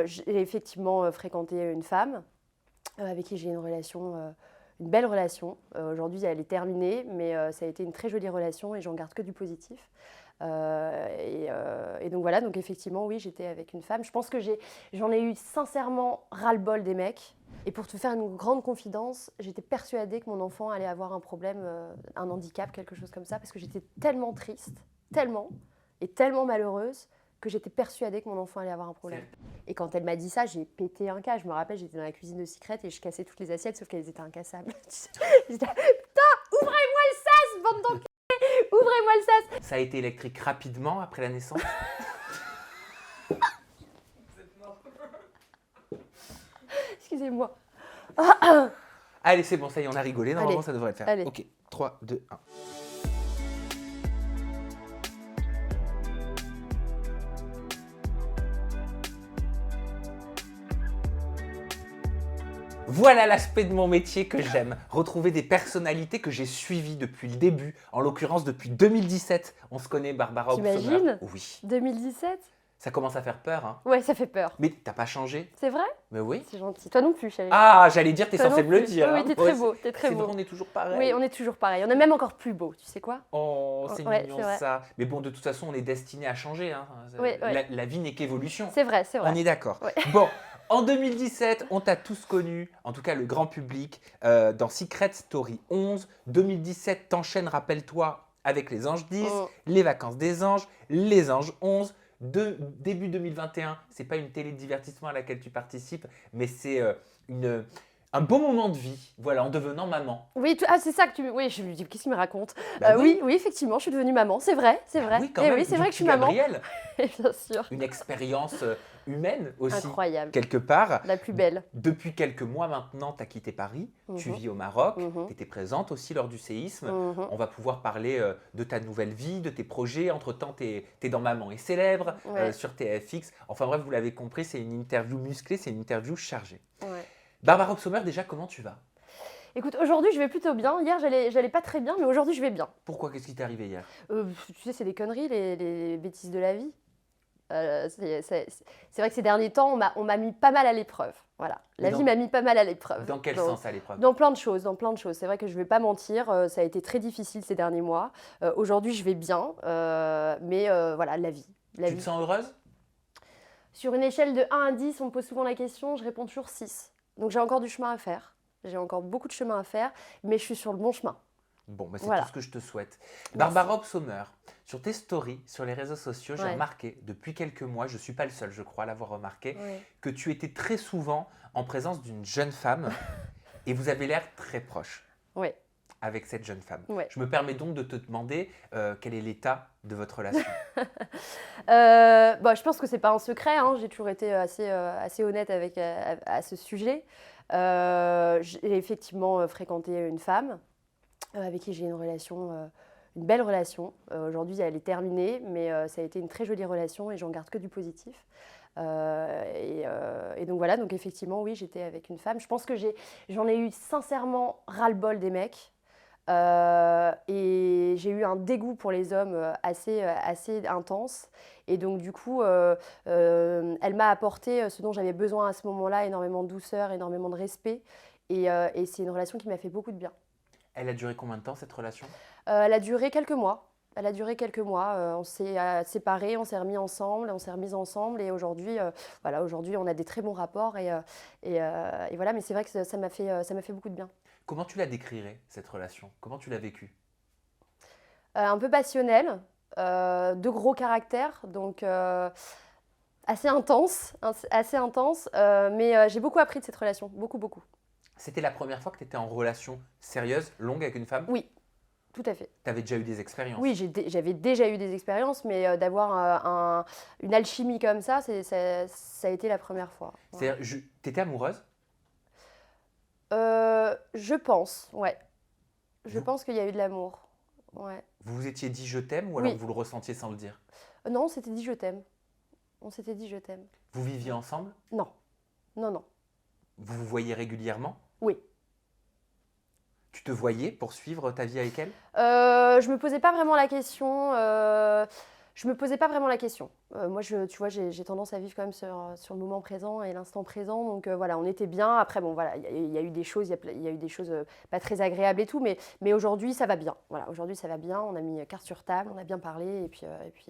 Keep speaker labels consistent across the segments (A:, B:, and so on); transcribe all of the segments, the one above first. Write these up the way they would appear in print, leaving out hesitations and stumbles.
A: J'ai effectivement fréquenté une femme avec qui j'ai une belle relation. Aujourd'hui, elle est terminée, mais ça a été une très jolie relation et j'en garde que du positif. Et donc voilà, donc effectivement, oui, j'étais avec une femme. Je pense que j'en ai eu sincèrement ras-le-bol des mecs. Et pour te faire une grande confidence, j'étais persuadée que mon enfant allait avoir un problème, un handicap, quelque chose comme ça, parce que j'étais tellement triste, tellement, et tellement malheureuse, que j'étais persuadée que mon enfant allait avoir un problème. Et quand elle m'a dit ça, j'ai pété un câble. Je me rappelle, j'étais dans la cuisine de Secret et je cassais toutes les assiettes, sauf qu'elles étaient incassables. J'étais là, putain, ouvrez-moi le sas, bande d'enculés, ouvrez-moi le sas.
B: Ça a été électrique rapidement après la naissance?
A: Excusez-moi.
B: Allez, c'est bon, ça y est, on a rigolé. Normalement,
A: Allez.
B: ça devrait le faire.
A: Allez.
B: Ok, 3, 2, 1. Voilà l'aspect de mon métier que j'aime. Retrouver des personnalités que j'ai suivies depuis le début. En l'occurrence, depuis 2017. On se connaît, Barbara Obsommer.
A: T'imagines?
B: Oui.
A: 2017?
B: Ça commence à faire peur, hein.
A: Ouais, ça fait peur.
B: Mais t'as pas changé?
A: C'est vrai?
B: Mais oui.
A: C'est gentil. Toi non plus, chérie.
B: Ah, j'allais dire, t'es
A: Toi
B: censé
A: non
B: me le
A: plus.
B: dire.
A: Oui,
B: hein.
A: t'es très beau, t'es très
B: C'est
A: beau.
B: vrai, on est toujours pareil.
A: Oui, on est toujours pareil. On est même encore plus beau, tu sais quoi?
B: Oh, c'est
A: Ouais,
B: mignon
A: c'est vrai.
B: ça. Mais bon, de toute façon, on est destiné à changer. Hein.
A: Oui, oui.
B: La vie n'est qu'évolution.
A: C'est vrai, c'est vrai.
B: On est d'accord.
A: Ouais.
B: Bon, en 2017, on t'a tous connus, en tout cas le grand public, dans Secret Story 11. 2017, t'enchaînes, rappelle-toi, avec Les Anges 10,
A: Oh.
B: Les Vacances des Anges, Les Anges 11. Début 2021, c'est pas une télé de divertissement à laquelle tu participes, mais c'est un beau moment de vie, voilà, en devenant maman.
A: Oui, c'est ça que tu... Oui, je me dis, qu'est-ce qu'il me raconte?
B: Bah
A: oui, oui, effectivement, je suis devenue maman, c'est vrai, c'est
B: Bah
A: vrai.
B: oui, quand
A: Eh
B: même,
A: oui, c'est
B: du
A: vrai que je suis
B: petit
A: maman.
B: Gabriel,
A: Bien sûr.
B: une expérience humaine aussi,
A: Incroyable.
B: quelque part.
A: La plus belle.
B: Depuis quelques mois maintenant, tu as quitté Paris, tu vis au Maroc,
A: Mhm.
B: tu étais présente aussi lors du séisme.
A: Mhm.
B: On va pouvoir parler de ta nouvelle vie, de tes projets. Entre-temps, tu es dans Maman est célèbre,
A: Ouais.
B: sur TFX. Enfin bref, vous l'avez compris, c'est une interview musclée, c'est une interview chargée.
A: Ouais.
B: Barbara Obsommer, déjà, comment tu vas?
A: Écoute, aujourd'hui, je vais plutôt bien. Hier, j'allais pas très bien, mais aujourd'hui, je vais bien.
B: Pourquoi? Qu'est-ce qui t'est arrivé hier?
A: Tu sais, c'est des conneries, les bêtises de la vie. C'est vrai que ces derniers temps, on m'a mis pas mal à l'épreuve. Voilà. La
B: Mais
A: vie m'a mis pas mal à l'épreuve.
B: Dans quel sens à l'épreuve?
A: Dans plein de choses, dans plein de choses. C'est vrai que je vais pas mentir, ça a été très difficile ces derniers mois. Aujourd'hui, je vais bien, mais voilà, la vie.
B: Tu te sens heureuse?
A: Sur une échelle de 1 à 10, on me pose souvent la question, je réponds toujours 6. Donc j'ai encore du chemin à faire. J'ai encore beaucoup de chemin à faire, mais je suis sur le bon chemin.
B: Bon, bah c'est
A: Voilà.
B: tout ce que je te souhaite.
A: Merci.
B: Barbara Obsommer, sur tes stories, sur les réseaux sociaux, j'ai
A: Ouais.
B: remarqué depuis quelques mois, je ne suis pas le seul, je crois, à l'avoir remarqué,
A: Ouais.
B: que tu étais très souvent en présence d'une jeune femme et vous avez l'air très proche
A: Ouais.
B: avec cette jeune femme.
A: Ouais.
B: Je me permets donc de te demander quel est l'état de votre relation.
A: Je pense que c'est pas un secret, hein. J'ai toujours été assez honnête à ce sujet. J'ai effectivement fréquenté une femme avec qui j'ai une belle relation. Aujourd'hui, elle est terminée, mais ça a été une très jolie relation et j'en garde que du positif. Et donc voilà, donc effectivement, oui, j'étais avec une femme. Je pense que j'en ai eu sincèrement ras-le-bol des mecs. Et j'ai eu un dégoût pour les hommes assez intense. Et donc du coup, elle m'a apporté ce dont j'avais besoin à ce moment-là, énormément de douceur, énormément de respect. Et c'est une relation qui m'a fait beaucoup de bien.
B: Elle a duré combien de temps cette relation?
A: Elle a duré quelques mois. Elle a duré quelques mois. On s'est séparés, on s'est remis ensemble, on s'est remis ensemble. Et aujourd'hui, aujourd'hui, on a des très bons rapports. Et voilà, mais c'est vrai que ça m'a fait beaucoup de bien.
B: Comment tu la décrirais, cette relation? Comment tu l'as vécue?
A: Un peu passionnelle, de gros caractères, donc assez intense, mais j'ai beaucoup appris de cette relation, beaucoup, beaucoup.
B: C'était la première fois que tu étais en relation sérieuse, longue avec une femme?
A: Oui, tout à fait.
B: Tu avais déjà eu des expériences?
A: Oui, j'avais déjà eu des expériences, mais d'avoir une alchimie comme ça, ça a été la première fois. Ouais.
B: C'est-à-dire, tu étais amoureuse?
A: Je pense, ouais. Je pense qu'il y a eu de l'amour. Ouais.
B: Vous vous étiez dit je t'aime ou
A: Oui.
B: alors vous le ressentiez sans le dire?
A: Non, on s'était dit je t'aime. On s'était dit je t'aime.
B: Vous viviez ensemble?
A: Non, non, non.
B: Vous vous voyez régulièrement?
A: Oui.
B: Tu te voyais poursuivre ta vie avec elle?
A: Je me posais pas vraiment la question. Je me posais pas vraiment la question. Moi, tu vois, j'ai tendance à vivre quand même sur le moment présent et l'instant présent. Donc voilà, on était bien. Après, bon, voilà, il y a eu des choses, il y a eu des choses pas très agréables et tout, mais aujourd'hui, ça va bien. Voilà, aujourd'hui, ça va bien. On a mis carte sur table, on a bien parlé, et puis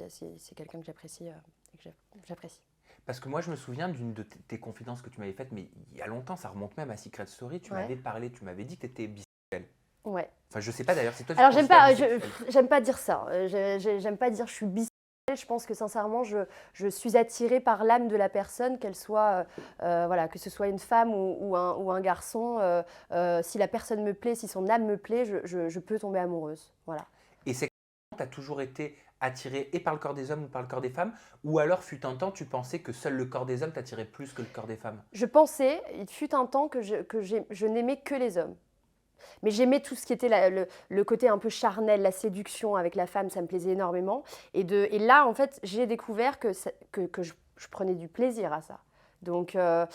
A: c'est quelqu'un que j'apprécie et que j'apprécie.
B: Parce que moi, je me souviens d'une de tes confidences que tu m'avais faites, mais il y a longtemps, ça remonte même à Secret Story. Tu
A: Ouais.
B: m'avais parlé, tu m'avais dit que tu étais bisexuelle.
A: Ouais.
B: Enfin, je sais pas d'ailleurs, c'est toi qui te
A: Alors,
B: considères bisexuelle.
A: j'aime pas dire ça. J'aime pas dire je suis bisexuelle. Je pense que sincèrement, je suis attirée par l'âme de la personne, qu'elle soit, voilà, que ce soit une femme ou un garçon. Si la personne me plaît, si son âme me plaît, je peux tomber amoureuse. Voilà.
B: Et c'est que tu as toujours été attirée et par le corps des hommes ou par le corps des femmes, ou alors fut un temps, tu pensais que seul le corps des hommes t'attirait plus que le corps des femmes?
A: Je pensais, il fut un temps que je n'aimais que les hommes. Mais j'aimais tout ce qui était le côté un peu charnel, la séduction avec la femme, ça me plaisait énormément. Et là, en fait, j'ai découvert que je prenais du plaisir à ça. Donc ça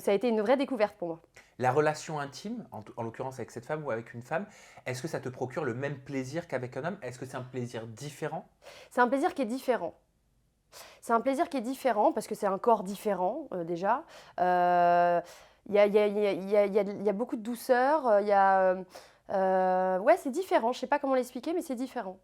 A: a été une vraie découverte pour moi.
B: La relation intime, en l'occurrence avec cette femme ou avec une femme, est-ce que ça te procure le même plaisir qu'avec un homme? Est-ce que c'est un plaisir différent?
A: C'est un plaisir qui est différent. C'est un plaisir qui est différent parce que c'est un corps différent déjà. Il y a beaucoup de douceur. Ouais, c'est différent. Je ne sais pas comment l'expliquer, mais c'est différent.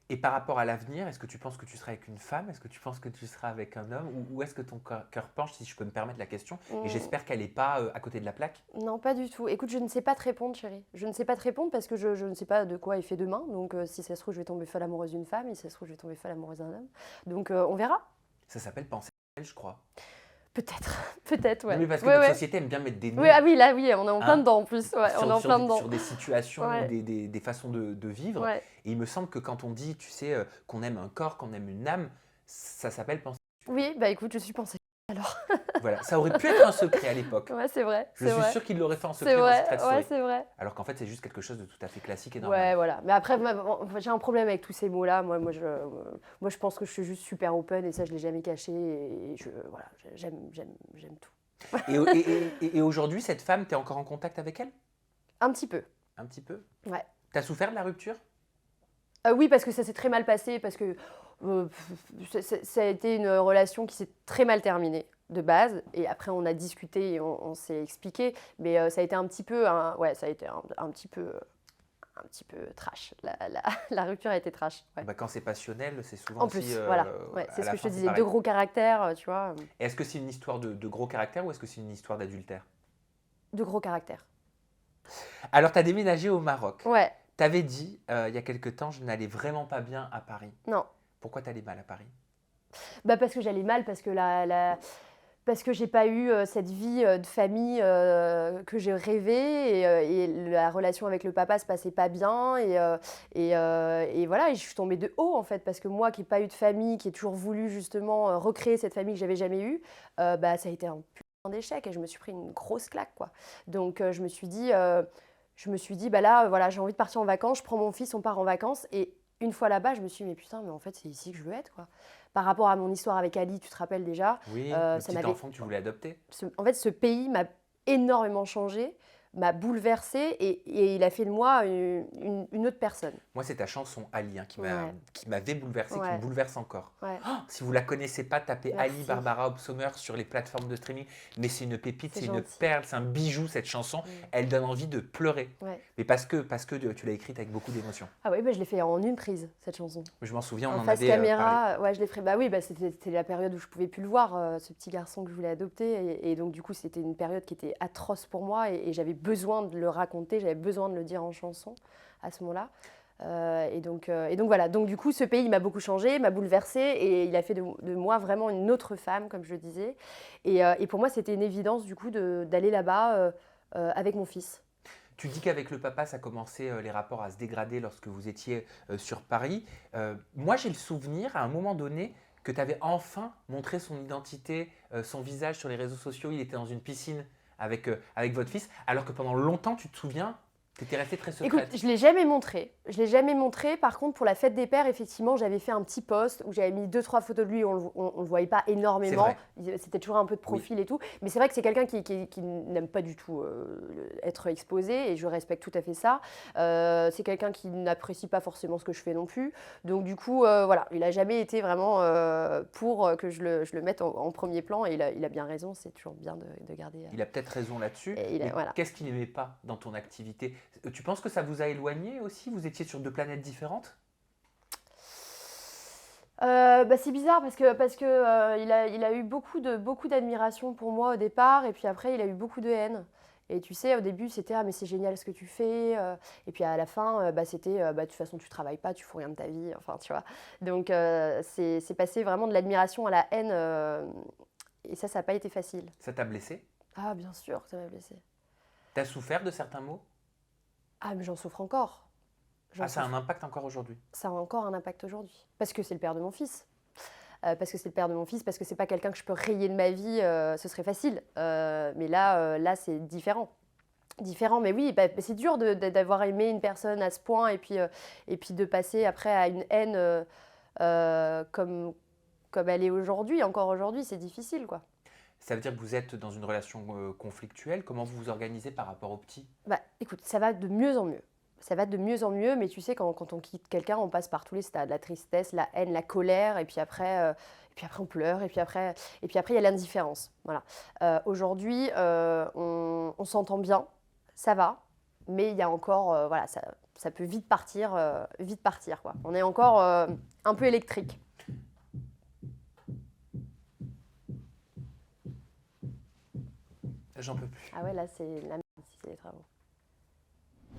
B: Et par rapport à l'avenir, est-ce que tu penses que tu seras avec une femme? Est-ce que tu penses que tu seras avec un homme? Ou est-ce que ton cœur penche, si je peux me permettre la question? Et
A: Mm.
B: j'espère qu'elle n'est pas à côté de la plaque.
A: Non, pas du tout. Écoute, je ne sais pas te répondre, chérie. Je ne sais pas te répondre parce que je ne sais pas de quoi est fait demain. Donc, si ça se trouve, je vais tomber folle amoureuse d'une femme. Et si ça se trouve, je vais tomber folle amoureuse d'un homme. Donc, on verra.
B: Ça s'appelle penser à elle, je crois.
A: Peut-être. Peut-être,
B: Non,
A: ouais.
B: mais parce que
A: Ouais,
B: notre
A: ouais.
B: société aime bien mettre des
A: Oui,
B: noms
A: ah oui, là, oui, on est en plein
B: hein,
A: dedans en plus. Ouais, on est en plein dedans.
B: sur des situations ou
A: Ouais.
B: des façons de vivre.
A: Ouais.
B: Et il me semble que quand on dit, tu sais, qu'on aime un corps, qu'on aime une âme, ça s'appelle penser.
A: Oui, bah écoute, je suis pensée. Alors,
B: Voilà, ça aurait pu être un secret à l'époque.
A: ouais, c'est vrai.
B: Je
A: C'est
B: suis
A: vrai.
B: sûr qu'il l'aurait fait en
A: C'est
B: secret dans
A: vrai.
B: Secret
A: Ouais,
B: Story.
A: c'est vrai.
B: Alors qu'en fait, c'est juste quelque chose de tout à fait classique et
A: Ouais,
B: normal.
A: voilà. Mais après, j'ai un problème avec tous ces mots-là. Moi, je pense que je suis juste super open et ça, je l'ai jamais caché. Et voilà, j'aime tout.
B: Et aujourd'hui, cette femme, tu es encore en contact avec elle?
A: Un petit peu.
B: Un petit peu?
A: Ouais.
B: Tu as souffert de la rupture?
A: Oui, parce que ça s'est très mal passé, parce que ça a été une relation qui s'est très mal terminée de base. Et après, on a discuté et on s'est expliqué. Mais ça a été un petit peu, ouais, ça a été un petit peu trash. La rupture a été trash. Ouais.
B: Bah, quand c'est passionnel, c'est souvent
A: En plus,
B: aussi.
A: voilà. Ouais,
B: À
A: c'est ce
B: la
A: que je
B: fin,
A: te
B: c'est
A: disais.
B: pareil.
A: Deux gros caractères, tu vois.
B: Est-ce que c'est une histoire de gros caractère ou est-ce que c'est une histoire d'adultère?
A: Deux gros caractères.
B: Alors, tu as déménagé au Maroc.
A: Ouais,
B: Tu avais dit, il y a quelque temps, je n'allais vraiment pas bien à Paris.
A: non.
B: Pourquoi tu allais mal à Paris?
A: Bah parce que j'allais mal, parce que j'ai pas eu cette vie de famille que j'ai rêvé et la relation avec le papa se passait pas bien et voilà, et je suis tombée de haut en fait, parce que moi qui n'ai pas eu de famille, qui ai toujours voulu justement recréer cette famille que j'avais jamais eue, bah ça a été un putain d'échec et je me suis pris une grosse claque quoi. Donc je me suis dit bah là voilà, j'ai envie de partir en vacances, je prends mon fils, on part en vacances. Et une fois là-bas, je me suis dit mais putain, mais en fait c'est ici que je veux être quoi. Par rapport à mon histoire avec Ali, tu te rappelles déjà,
B: Oui, le
A: ça
B: petit
A: m'avait
B: enfant que tu voulais adopter.
A: en fait, ce pays m'a énormément changée, m'a bouleversée et il a fait de moi une autre personne.
B: Moi, c'est ta chanson Ali hein,
A: Ouais.
B: qui m'avait bouleversé, qui me
A: Ouais.
B: bouleverse encore.
A: Ouais.
B: Oh, si vous ne la connaissez pas, tapez Ali
A: Merci.
B: Barbara Obsommer sur les plateformes de streaming. Mais c'est une pépite,
A: C'est
B: c'est une
A: gentil.
B: perle, c'est un bijou cette chanson.
A: Mm.
B: Elle donne envie de pleurer.
A: Ouais.
B: Mais parce que tu l'as écrite avec beaucoup d'émotion.
A: Ah oui, bah, je l'ai fait en une prise, cette chanson.
B: Je m'en souviens, on
A: En
B: en
A: face
B: avait parlé.
A: caméra, ouais, je l'ai fait. Bah oui, bah, c'était la période où je pouvais plus le voir, ce petit garçon que je voulais adopter. Et donc, du coup, c'était une période qui était atroce pour moi et j'avais besoin de le raconter, j'avais besoin de le dire en chanson à ce moment-là. Et donc voilà. Donc, du coup, ce pays m'a beaucoup changé, m'a bouleversée et il a fait de moi vraiment une autre femme, comme je le disais. Et pour moi, c'était une évidence, du coup, d'aller là-bas avec mon fils.
B: Tu dis qu'avec le papa, ça commençait les rapports à se dégrader lorsque vous étiez sur Paris. Moi, j'ai le souvenir, à un moment donné, que tu avais enfin montré son identité, son visage sur les réseaux sociaux. Il était dans une piscine avec votre fils, alors que pendant longtemps, tu te souviens, T'étais restée très
A: Écoute,
B: secrète.
A: je ne l'ai jamais montré. Je l'ai jamais montré. Par contre, pour la fête des pères, effectivement, j'avais fait un petit post où j'avais mis 2-3 photos de lui. On ne le voyait pas
B: C'est
A: énormément.
B: vrai.
A: C'était toujours un peu de profil et tout. Mais c'est vrai que c'est quelqu'un qui n'aime pas du tout être exposé et je respecte tout à fait ça. C'est quelqu'un qui n'apprécie pas forcément ce que je fais non plus. Donc du coup, voilà, il n'a jamais été vraiment pour que je le mette en premier plan et il a bien raison. C'est toujours bien de garder.
B: Il a peut-être raison là-dessus. Mais
A: Voilà.
B: qu'est-ce qu'il n'aimait pas dans ton activité? Tu penses que ça vous a éloigné aussi? Vous étiez sur 2 planètes différentes?
A: C'est bizarre parce que il a eu beaucoup d'admiration pour moi au départ et puis après il a eu beaucoup de haine. Et tu sais, au début c'était ah mais c'est génial ce que tu fais et puis à la fin c'était de toute façon tu travailles pas, tu fous rien de ta vie, enfin tu vois. Donc c'est passé vraiment de l'admiration à la haine et ça n'a pas été facile.
B: Ça t'a blessé?
A: Ah bien sûr que ça m'a blessée.
B: T'as souffert de certains mots?
A: Ah mais j'en souffre encore. J'en
B: Ah, ça a
A: souffre.
B: un impact encore aujourd'hui?
A: Ça a encore un impact aujourd'hui parce que c'est le père de mon fils. Parce que c'est le père de mon fils, parce que c'est pas quelqu'un que je peux rayer de ma vie, ce serait facile. Mais là c'est différent. Différent, mais oui, c'est dur d'avoir aimé une personne à ce point et puis de passer après à une haine comme elle est aujourd'hui. Encore aujourd'hui, c'est difficile, quoi.
B: Ça veut dire que vous êtes dans une relation conflictuelle. Comment vous vous organisez par rapport au petit?
A: Écoute, ça va de mieux en mieux. Ça va de mieux en mieux, mais tu sais, quand on quitte quelqu'un, on passe par tous les stades, la tristesse, la haine, la colère, et puis après on pleure, et puis après, il y a l'indifférence. Voilà. Aujourd'hui, on s'entend bien, ça va, mais il y a encore, voilà, ça peut vite partir, quoi. On est encore un peu électrique.
B: J'en peux plus.
A: Ah ouais, là, c'est la merde ici, c'est les travaux.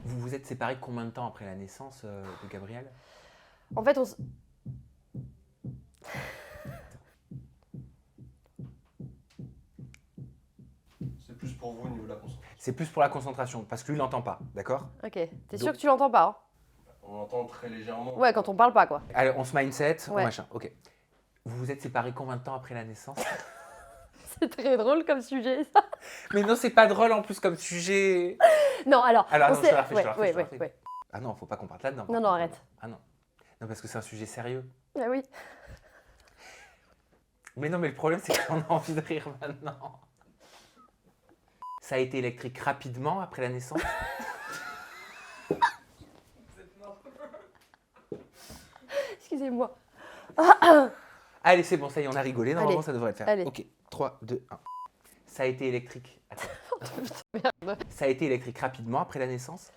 B: Vous vous êtes séparés combien de temps après la naissance de Gabriel?
A: En fait,
C: C'est plus pour vous au niveau de la concentration.
B: C'est plus pour la concentration, parce que lui, il n'entend pas, d'accord?
A: Ok, t'es sûr que tu l'entends pas, hein?
C: On l'entend très légèrement.
A: Ouais, quand on parle pas, quoi.
B: Allez, on se mindset, on
A: Ouais.
B: machin, ok. Vous vous êtes séparés combien de temps après la naissance?
A: C'est très drôle comme sujet, ça.
B: Mais non, c'est pas drôle en plus comme sujet.
A: Non, alors,
B: Alors,
A: on
B: non,
A: s'est-
B: je te la refais, je te la refais,
A: ouais,
B: je te la
A: ouais,
B: refais.
A: ouais.
B: Ah non, faut pas qu'on parte là-dedans.
A: Non, non, arrête.
B: Ah non. Non, parce que c'est un sujet sérieux.
A: Ah oui.
B: Mais non, mais le problème, c'est qu'on a envie de rire maintenant. Ça a été électrique rapidement après la naissance?
A: Excusez-moi.
B: Allez, c'est bon, ça y est, on a rigolé. Normalement,
A: Allez.
B: ça devrait le faire.
A: Allez.
B: Ok, 3, 2, 1. Ça a été électrique. Attends.
A: Merde.
B: Ça a été électrique rapidement après la naissance?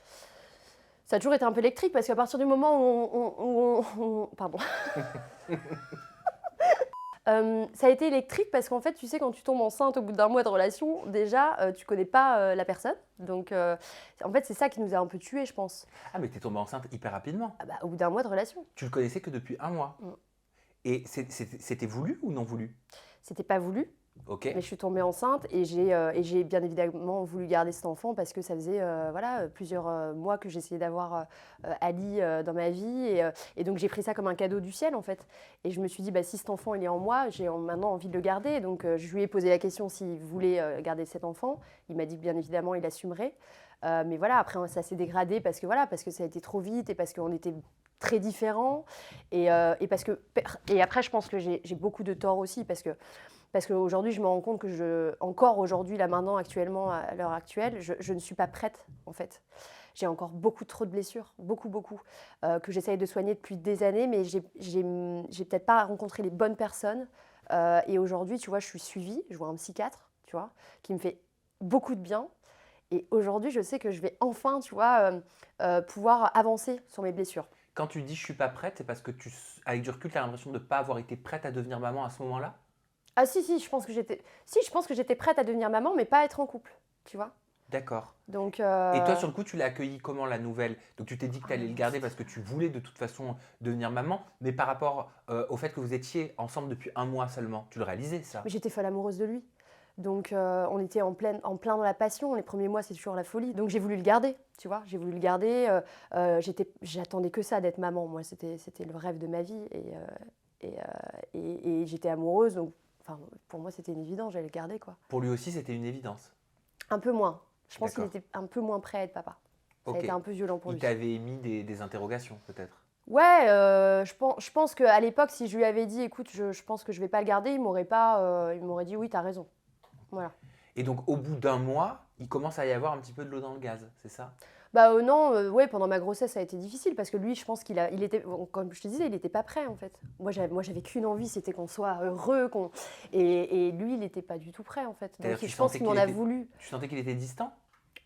A: Ça a toujours été un peu électrique parce qu'à partir du moment où pardon. Ça a été électrique parce qu'en fait, tu sais, quand tu tombes enceinte au bout d'un mois de relation, déjà, tu connais pas la personne. Donc, en fait, c'est ça qui nous a un peu tués, je pense.
B: Ah, mais t'es tombée enceinte hyper rapidement.
A: Au bout d'un mois de relation.
B: Tu le connaissais que depuis 1 mois.
A: Mm.
B: Et c'était voulu ou non voulu?
A: C'était pas voulu,
B: Ok.
A: mais je suis tombée enceinte et j'ai bien évidemment voulu garder cet enfant parce que ça faisait plusieurs mois que j'essayais d'avoir Ali dans ma vie et donc j'ai pris ça comme un cadeau du ciel en fait. Et je me suis dit si cet enfant il est en moi, j'ai maintenant envie de le garder. Donc je lui ai posé la question s'il voulait garder cet enfant. Il m'a dit que bien évidemment il assumerait. Mais voilà, après ça s'est dégradé parce que ça a été trop vite et parce qu'on était très différents et après je pense que j'ai beaucoup de tort aussi parce qu'aujourd'hui je me rends compte que encore aujourd'hui là maintenant actuellement à l'heure actuelle je ne suis pas prête en fait. J'ai encore beaucoup trop de blessures, beaucoup que j'essaye de soigner depuis des années, mais j'ai peut-être pas rencontré les bonnes personnes. Et aujourd'hui, tu vois, je suis suivie, je vois un psychiatre, tu vois, qui me fait beaucoup de bien. Et aujourd'hui, je sais que je vais enfin, tu vois, pouvoir avancer sur mes blessures.
B: Quand tu dis je suis pas prête, c'est parce que avec du recul, tu as l'impression de ne pas avoir été prête à devenir maman à ce moment-là?
A: Ah si, je pense que j'étais prête à devenir maman, mais pas à être en couple, tu vois.
B: D'accord.
A: Donc,
B: Et toi, sur le coup, tu l'as accueilli comment la nouvelle? Donc tu t'es dit que tu allais le garder parce que tu voulais de toute façon devenir maman, mais par rapport au fait que vous étiez ensemble depuis 1 mois seulement, tu le réalisais ça?
A: Mais j'étais folle amoureuse de lui. Donc on était en plein dans la passion. Les premiers mois, c'est toujours la folie. Donc j'ai voulu le garder, tu vois. J'ai voulu le garder. J'attendais que ça d'être maman. Moi, c'était le rêve de ma vie. Et j'étais amoureuse. Donc pour moi, c'était une évidence. J'allais le garder, quoi.
B: Pour lui aussi, c'était une évidence.
A: Un peu moins. Je pense qu'il
B: D'accord.
A: était un peu moins prêt à être papa. Ça a
B: Ok.
A: été un peu violent pour
B: Il
A: lui.
B: t'avait émis des interrogations, peut-être.
A: Ouais, je pense qu'à l'époque, si je lui avais dit, écoute, je pense que je vais pas le garder, il m'aurait dit oui, t'as raison. Voilà.
B: Et donc, au bout d'un mois, il commence à y avoir un petit peu de l'eau dans le gaz, c'est ça?
A: Bah non, ouais, pendant ma grossesse, ça a été difficile parce que lui, je pense il était, bon, comme je te disais, il n'était pas prêt en fait. J'avais qu'une envie, c'était qu'on soit heureux, et lui, il n'était pas du tout prêt en fait.
B: C'est-à-dire,
A: Donc je pense qu'il m'en a voulu.
B: tu sentais qu'il était distant?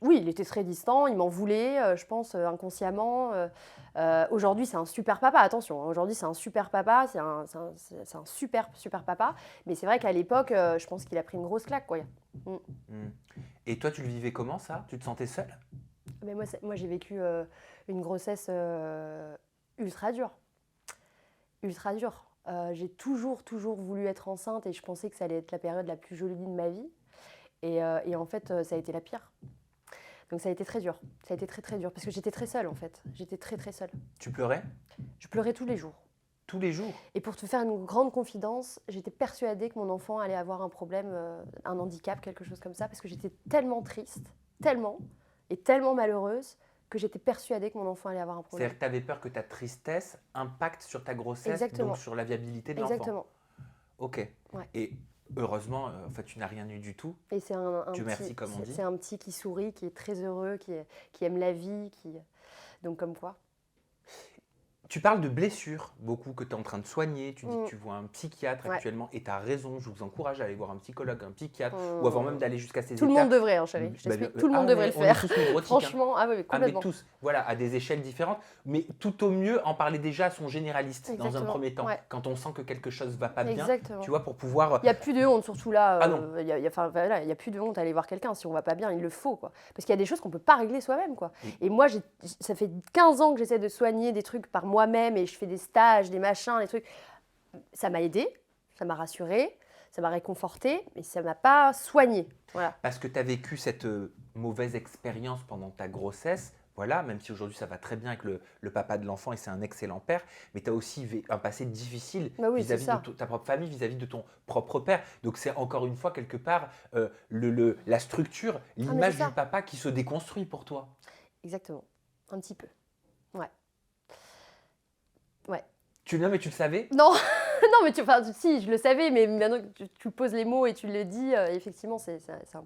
A: Oui, il était très distant, il m'en voulait, je pense, inconsciemment. Aujourd'hui, c'est un super papa, attention, hein, aujourd'hui, c'est un super papa, c'est un super, super papa. Mais c'est vrai qu'à l'époque, je pense qu'il a pris une grosse claque, quoi. Mm.
B: Hmm. Et toi, tu le vivais comment, ça? Tu te sentais seule?
A: Mais moi j'ai vécu une grossesse ultra dure. Ultra dure. J'ai toujours voulu être enceinte et je pensais que ça allait être la période la plus jolie de ma vie. Et en fait, ça a été la pire. Donc ça a été très dur. Ça a été très dur parce que j'étais très seule en fait. J'étais très seule.
B: Tu pleurais?
A: Je pleurais tous les jours.
B: Tous les jours?
A: Et pour te faire une grande confidence, j'étais persuadée que mon enfant allait avoir un problème, un handicap, quelque chose comme ça, parce que j'étais tellement triste, tellement, et tellement malheureuse, que j'étais persuadée que mon enfant allait avoir un problème.
B: C'est-à-dire que tu avais peur que ta tristesse impacte sur ta grossesse,
A: Exactement.
B: donc sur la viabilité de l'enfant.
A: Exactement.
B: Ok.
A: Ouais.
B: Et heureusement, en fait, tu n'as rien eu du tout.
A: Et c'est un
B: Dieu
A: petit,
B: merci, comme on dit.
A: c'est un petit qui sourit, qui est très heureux, qui aime la vie, donc comme quoi.
B: Tu parles de blessures, beaucoup, que tu es en train de soigner. Tu dis que
A: Mm.
B: tu vois un psychiatre
A: Ouais.
B: actuellement. Et tu as raison, je vous encourage à aller voir un psychologue, un psychiatre,
A: Mm.
B: ou avant même d'aller jusqu'à ces
A: Tout le
B: étapes.
A: monde devrait, hein, chérie. Je
B: Bah,
A: t'explique,
B: bien-
A: tout le monde
B: ah,
A: devrait
B: mais
A: le
B: on est
A: faire.
B: tous névrotiques, hein.
A: Franchement, ah oui,
B: Ah, mais
A: complètement.
B: tous, voilà, à des échelles différentes. Mais tout au mieux, en parler déjà à son généraliste, dans un
A: Exactement,
B: premier temps.
A: ouais.
B: Quand on sent que quelque chose va pas bien,
A: Exactement.
B: tu vois, pour pouvoir...
A: Il n'y a plus de honte, surtout là.
B: Ah non.
A: Enfin, voilà, il y a plus de honte à aller voir quelqu'un. Si on va pas bien, il le faut, quoi. Parce qu'il y a des choses qu'on peut pas régler soi-même, quoi.
B: Oui.
A: Et moi, ça fait 15 ans que j'essaie de soigner des trucs par moi-même et je fais des stages, des machins, des trucs. Ça m'a aidé, ça m'a rassurée, ça m'a réconfortée, mais ça m'a pas soignée. Voilà.
B: Parce que tu as vécu cette mauvaise expérience pendant ta grossesse, voilà, même si aujourd'hui ça va très bien avec le papa de l'enfant et c'est un excellent père, mais tu as aussi un passé difficile
A: Bah oui, c'est
B: vis-à-vis
A: ça.
B: de ta propre famille, vis-à-vis de ton propre père. Donc c'est encore une fois quelque part la structure, l'image
A: c'est ça.
B: du papa qui se déconstruit pour toi.
A: Exactement. Un petit peu. Ouais.
B: Non, mais tu le savais?
A: Non, non, mais si, je le savais, mais maintenant que tu poses les mots et tu le dis, effectivement, c'est un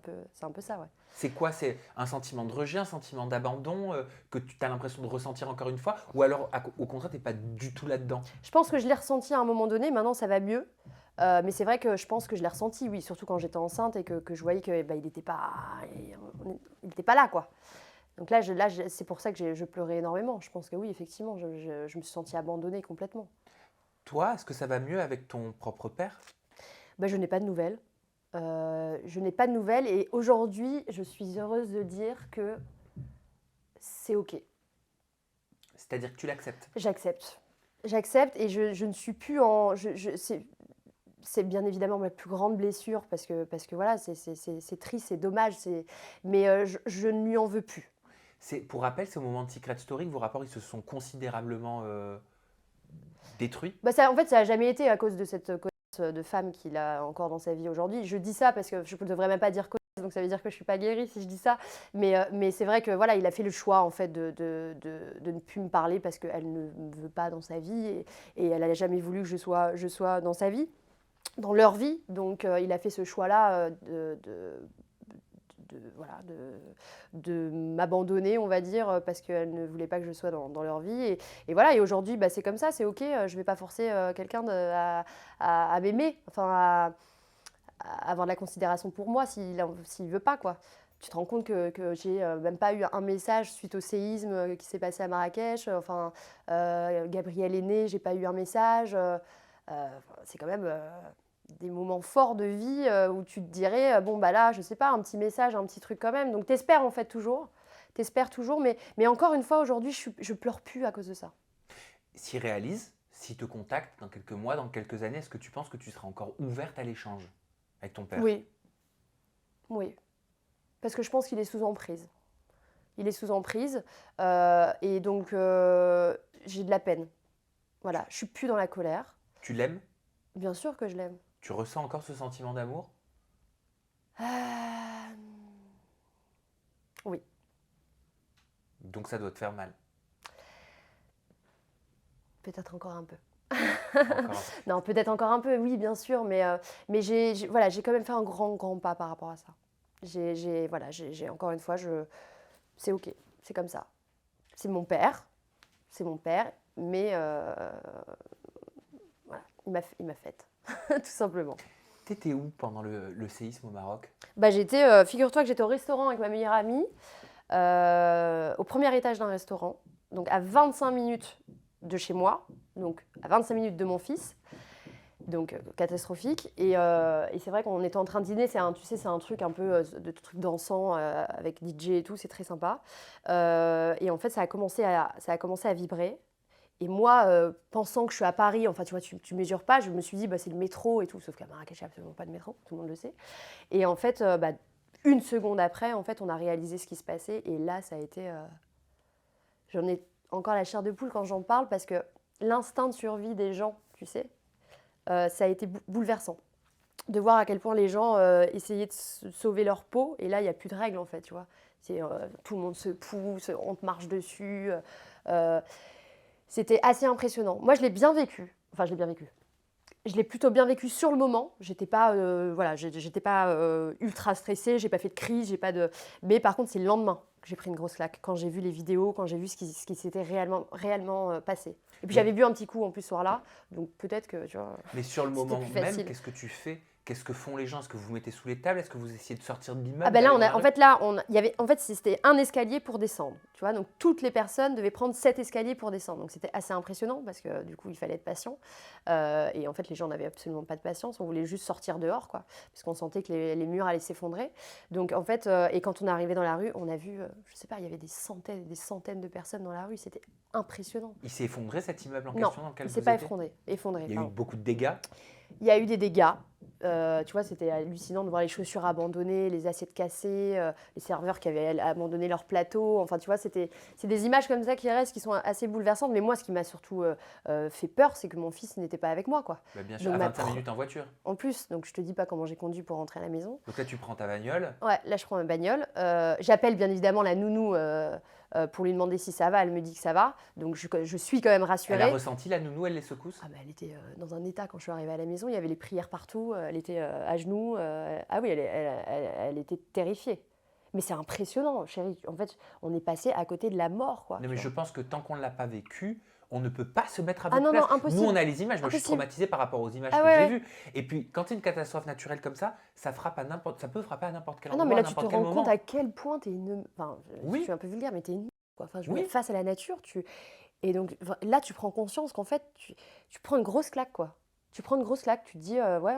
A: peu ça, ouais.
B: C'est quoi? C'est un sentiment de rejet, un sentiment d'abandon que tu as l'impression de ressentir encore une fois? Ou alors, au contraire, tu n'es pas du tout là-dedans?
A: Je pense que je l'ai ressenti à un moment donné, maintenant ça va mieux. Mais c'est vrai que je pense que je l'ai ressenti, oui, surtout quand j'étais enceinte et que je voyais qu'il n'était il était pas là, quoi. Donc là, c'est pour ça que je pleurais énormément. Je pense que oui, effectivement, je me suis sentie abandonnée complètement.
B: Toi, est-ce que ça va mieux avec ton propre père?
A: Ben, je n'ai pas de nouvelles. Je n'ai pas de nouvelles et aujourd'hui, je suis heureuse de dire que c'est OK.
B: C'est-à-dire que tu l'acceptes?
A: J'accepte. J'accepte et je ne suis plus en... c'est bien évidemment ma plus grande blessure parce que voilà, c'est triste, c'est dommage, mais je ne lui en veux plus.
B: Pour rappel, c'est au moment de Secret Story que vos rapports ils se sont considérablement détruits.
A: Bah en fait, ça n'a jamais été à cause de cette connasse de femme qu'il a encore dans sa vie aujourd'hui. Je dis ça parce que je ne devrais même pas dire connasse, donc ça veut dire que je ne suis pas guérie si je dis ça. Mais c'est vrai que voilà, il a fait le choix en fait de ne plus me parler parce qu'elle ne me veut pas dans sa vie et elle n'a jamais voulu que je sois dans sa vie, dans leur vie. Donc il a fait ce choix-là de m'abandonner, on va dire, parce qu'elle ne voulait pas que je sois dans leur vie. Et voilà, et aujourd'hui, c'est comme ça, c'est OK. Je ne vais pas forcer quelqu'un à m'aimer, enfin, à avoir de la considération pour moi s'il ne veut pas, quoi. Tu te rends compte que j'ai même pas eu un message suite au séisme qui s'est passé à Marrakech. Enfin, Gabriel est né, j'ai pas eu un message. C'est quand même... des moments forts de vie où tu te dirais, bon, là, je sais pas, un petit message, un petit truc quand même. Donc, t'espères en fait toujours. T'espères toujours. Mais encore une fois, aujourd'hui, je pleure plus à cause de ça.
B: S'il réalise, s'il te contacte dans quelques mois, dans quelques années, est-ce que tu penses que tu seras encore ouverte à l'échange avec ton père?
A: Oui. Oui. Parce que je pense qu'il est sous emprise. Il est sous emprise. Et donc, j'ai de la peine. Voilà. Je suis plus dans la colère.
B: Tu l'aimes?
A: Bien sûr que je l'aime.
B: Tu ressens encore ce sentiment d'amour?
A: Oui.
B: Donc ça doit te faire mal.
A: Peut-être encore un peu.
B: Encore.
A: Non, peut-être encore un peu, oui, bien sûr, mais voilà, j'ai quand même fait un grand pas par rapport à ça. Voilà, encore une fois, c'est OK, c'est comme ça. C'est mon père, mais voilà, il m'a faite, tout simplement.
B: T'étais où pendant le séisme au Maroc?
A: Bah, figure-toi que j'étais au restaurant avec ma meilleure amie, au premier étage d'un restaurant, donc à 25 minutes de chez moi, donc à 25 minutes de mon fils. Donc catastrophique. Et c'est vrai qu'on était en train de dîner, tu sais, c'est un truc un peu de truc dansant avec DJ et tout, c'est très sympa. Et en fait, ça a commencé à vibrer. Et moi, pensant que je suis à Paris, enfin tu vois, tu mesures pas, je me suis dit, bah, c'est le métro et tout, sauf qu'à Marrakech, il n'y a absolument pas de métro, tout le monde le sait. Et en fait, bah, une seconde après, en fait, on a réalisé ce qui se passait. Et là, ça a été... J'en ai encore la chair de poule quand j'en parle, parce que l'instinct de survie des gens, tu sais, ça a été bouleversant de voir à quel point les gens essayaient de sauver leur peau. Et là, il n'y a plus de règles, en fait, tu vois. Tout le monde se pousse, on te marche dessus. C'était assez impressionnant. Moi, je l'ai bien vécu. Enfin, je l'ai bien vécu. Je l'ai plutôt bien vécu sur le moment. J'étais pas, voilà, j'étais pas ultra stressée, j'ai pas fait de crise, j'ai pas de... Mais par contre, c'est le lendemain que j'ai pris une grosse claque. Quand j'ai vu les vidéos, quand j'ai vu ce qui s'était réellement passé. Et puis
B: Mais-
A: j'avais bu un petit coup en plus ce soir-là, donc peut-être que, tu vois,
B: Mais sur le
A: c'était
B: moment
A: plus
B: même,
A: facile.
B: qu'est-ce que tu fais? Qu'est-ce que font les gens? Est-ce que vous vous mettez sous les tables? Est-ce que vous essayez de sortir de l'immeuble?
A: Ah ben là,
B: d'aller dans la
A: en
B: rue?
A: fait, c'était un escalier pour descendre, tu vois. Donc toutes les personnes devaient prendre 7 escaliers pour descendre. Donc c'était assez impressionnant parce que du coup, il fallait être patient. Et en fait, les gens n'avaient absolument pas de patience. On voulait juste sortir dehors, quoi, parce qu'on sentait que les murs allaient s'effondrer. Donc en fait, et quand on est arrivé dans la rue, on a vu, je sais pas, il y avait des centaines et des centaines de personnes dans la rue. C'était impressionnant.
B: Il s'est effondré cet immeuble en
A: Non,
B: question dans lequel
A: il s'est
B: vous
A: pas
B: étiez?
A: effondré.
B: Il y a eu
A: Pardon.
B: beaucoup de dégâts.
A: Il y a eu des dégâts. Tu vois, c'était hallucinant de voir les chaussures abandonnées, les assiettes cassées, les serveurs qui avaient abandonné leur plateau. Enfin, tu vois, c'est des images comme ça qui restent, qui sont assez bouleversantes. Mais moi, ce qui m'a surtout fait peur, c'est que mon fils n'était pas avec moi, quoi.
B: Bah, bien sûr,
A: Donc,
B: à 25 minutes en voiture.
A: en plus, donc je te dis pas comment j'ai conduit pour rentrer à la maison.
B: Donc là, tu prends ta bagnole.
A: Ouais, là, je prends ma bagnole. J'appelle bien évidemment la nounou pour lui demander si ça va. Elle me dit que ça va. Donc, je suis quand même rassurée.
B: Elle a ressenti la nounou, elle les secousse?
A: Ah bah, elle était dans un état quand je suis arrivée à la maison. Il y avait les prières partout. Elle était à genoux. Ah oui, elle était terrifiée. Mais c'est impressionnant, chérie. En fait, on est passé à côté de la mort, quoi.
B: Non, mais
A: tu
B: je
A: vois.
B: pense que tant qu'on ne l'a pas vécu, on ne peut pas se mettre à
A: Ah
B: votre
A: non,
B: place.
A: non, impossible.
B: Nous, on a les images. Moi, je suis
A: Impossible.
B: traumatisé par rapport aux images
A: Ah
B: que
A: ouais,
B: j'ai
A: ouais.
B: vues. Et puis, quand c'est une catastrophe naturelle comme ça peut frapper à n'importe quel
A: Ah non,
B: endroit,
A: mais
B: à
A: là, tu te
B: n'importe quel
A: rends
B: moment.
A: compte à quel point t'es une... Enfin, je
B: Oui.
A: suis un peu vulgaire, mais t'es une... quoi. Enfin, je veux
B: Oui.
A: dire, face à la nature, Et donc, là, tu prends conscience qu'en fait, tu prends une grosse claque, quoi. Tu prends une grosse claque. Tu te dis, ouais,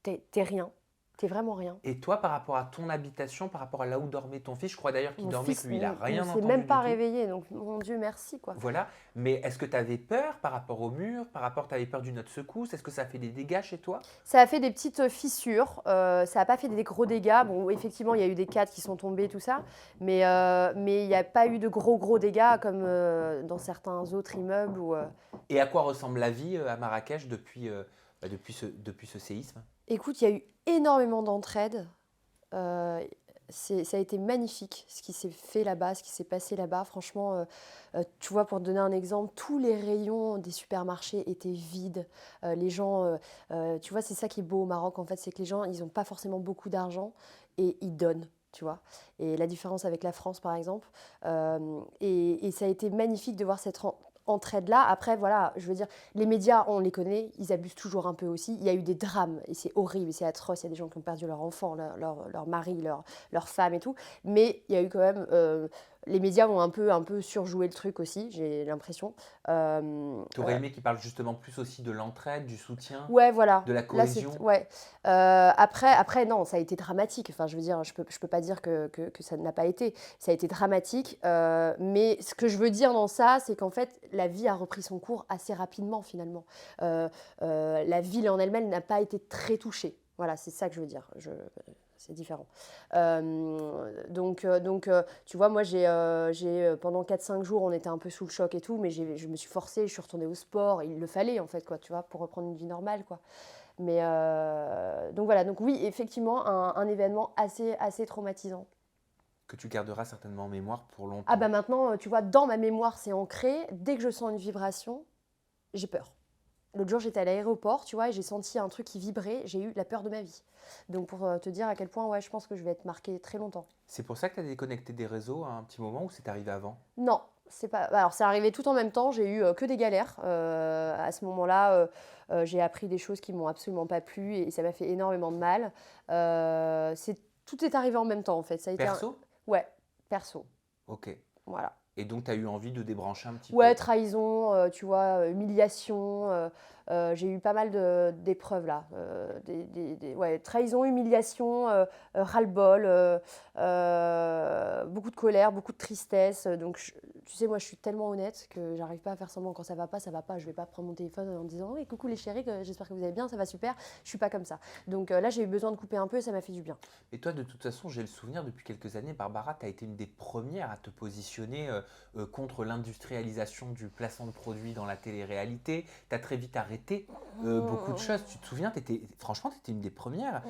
A: t'es rien. T'es vraiment rien.
B: Et toi, par rapport à ton habitation, par rapport à là où dormait ton fils, je crois d'ailleurs qu'il
A: Mon
B: dormait
A: fils
B: que lui, il n'a
A: ne
B: rien
A: s'est
B: entendu
A: même pas
B: du tout.
A: réveillé, donc mon Dieu, merci, quoi.
B: Voilà. Mais est-ce que tu avais peur par rapport au mur, tu avais peur d'une autre secousse? Est-ce que ça a fait des dégâts chez toi?
A: Ça a fait des petites fissures, ça n'a pas fait des gros dégâts. Bon, effectivement, il y a eu des cadres qui sont tombés, tout ça, mais il n'y a pas eu de gros dégâts comme dans certains autres immeubles.
B: Et à quoi ressemble la vie à Marrakech depuis ce séisme?
A: Écoute, il y a eu énormément d'entraide. Euh, Ça a été magnifique ce qui s'est fait là-bas, ce qui s'est passé là-bas. Franchement, tu vois, pour te donner un exemple, tous les rayons des supermarchés étaient vides. Les gens, tu vois, c'est ça qui est beau au Maroc, en fait, c'est que les gens, ils n'ont pas forcément beaucoup d'argent et ils donnent. Tu vois, et la différence avec la France, par exemple. Et ça a été magnifique de voir cette entraide-là. Après, voilà, je veux dire, les médias, on les connaît, ils abusent toujours un peu aussi. Il y a eu des drames, et c'est horrible, et c'est atroce. Il y a des gens qui ont perdu leur enfant, leur mari, leur femme et tout. Mais il y a eu quand même... les médias ont un peu surjoué le truc aussi, j'ai l'impression.
B: Tu aurais aimé qu'il parle justement plus aussi de l'entraide, du soutien,
A: Ouais, voilà.
B: de la
A: Là,
B: cohésion?
A: ouais. Après, non, ça a été dramatique. Enfin, je veux dire, je peux pas dire que ça ne l'a pas été. Ça a été dramatique. Mais ce que je veux dire dans ça, c'est qu'en fait, la vie a repris son cours assez rapidement, finalement. La ville en elle-même n'a pas été très touchée. Voilà, c'est ça que je veux dire. C'est différent. Donc, tu vois, moi, pendant 4-5 jours, on était un peu sous le choc et tout, mais je me suis forcée, je suis retournée au sport. Il le fallait, en fait, quoi, tu vois, pour reprendre une vie normale, quoi. Mais donc voilà, donc oui, effectivement, un événement assez traumatisant.
B: que tu garderas certainement en mémoire pour longtemps.
A: Ah bah maintenant, tu vois, dans ma mémoire, c'est ancré. Dès que je sens une vibration, j'ai peur. L'autre jour, j'étais à l'aéroport, tu vois, et j'ai senti un truc qui vibrait. J'ai eu la peur de ma vie. Donc pour te dire à quel point, ouais, je pense que je vais être marquée très longtemps.
B: C'est pour ça que tu as déconnecté des réseaux à un petit moment ou c'est arrivé avant?
A: Non, c'est pas. Alors, c'est arrivé tout en même temps. J'ai eu que des galères. À ce moment-là, j'ai appris des choses qui m'ont absolument pas plu et ça m'a fait énormément de mal. Tout est arrivé en même temps, en fait. Ça a été
B: Perso?
A: Ouais, perso.
B: Ok.
A: Voilà.
B: Et donc, tu as eu envie de débrancher un petit
A: Ouais,
B: peu?
A: trahison, tu vois, humiliation. J'ai eu pas mal d'épreuves là. Ouais, trahison, humiliation, ras-le-bol, beaucoup de colère, beaucoup de tristesse. Donc, tu sais, moi, je suis tellement honnête que j'arrive pas à faire semblant. Quand ça va pas, ça va pas. Je vais pas prendre mon téléphone en disant oui, coucou les chéris, j'espère que vous allez bien, ça va super. Je suis pas comme ça. Donc là, j'ai eu besoin de couper un peu et ça m'a fait du bien.
B: Et toi, de toute façon, j'ai le souvenir, depuis quelques années, Barbara, tu as été une des premières à te positionner contre l'industrialisation du placement de produits dans la télé-réalité. Tu as très vite arrêté beaucoup de choses. Tu te souviens, franchement, tu étais une des premières.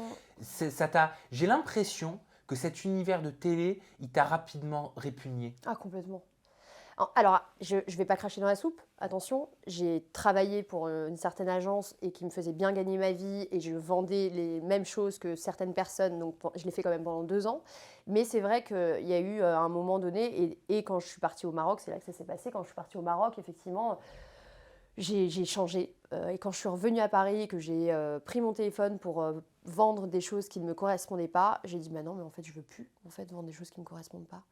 B: J'ai l'impression que cet univers de télé, il t'a rapidement répugné.
A: Ah, complètement. Alors, je ne vais pas cracher dans la soupe, attention. J'ai travaillé pour une certaine agence et qui me faisait bien gagner ma vie et je vendais les mêmes choses que certaines personnes, donc je l'ai fait quand même pendant 2 ans. Mais c'est vrai qu'il y a eu un moment donné, et quand je suis partie au Maroc, c'est là que ça s'est passé. Quand je suis partie au Maroc, effectivement, j'ai changé. Et quand je suis revenue à Paris et que j'ai pris mon téléphone pour vendre des choses qui ne me correspondaient pas, j'ai dit bah non, mais en fait, je veux plus vendre des choses qui ne me correspondent pas.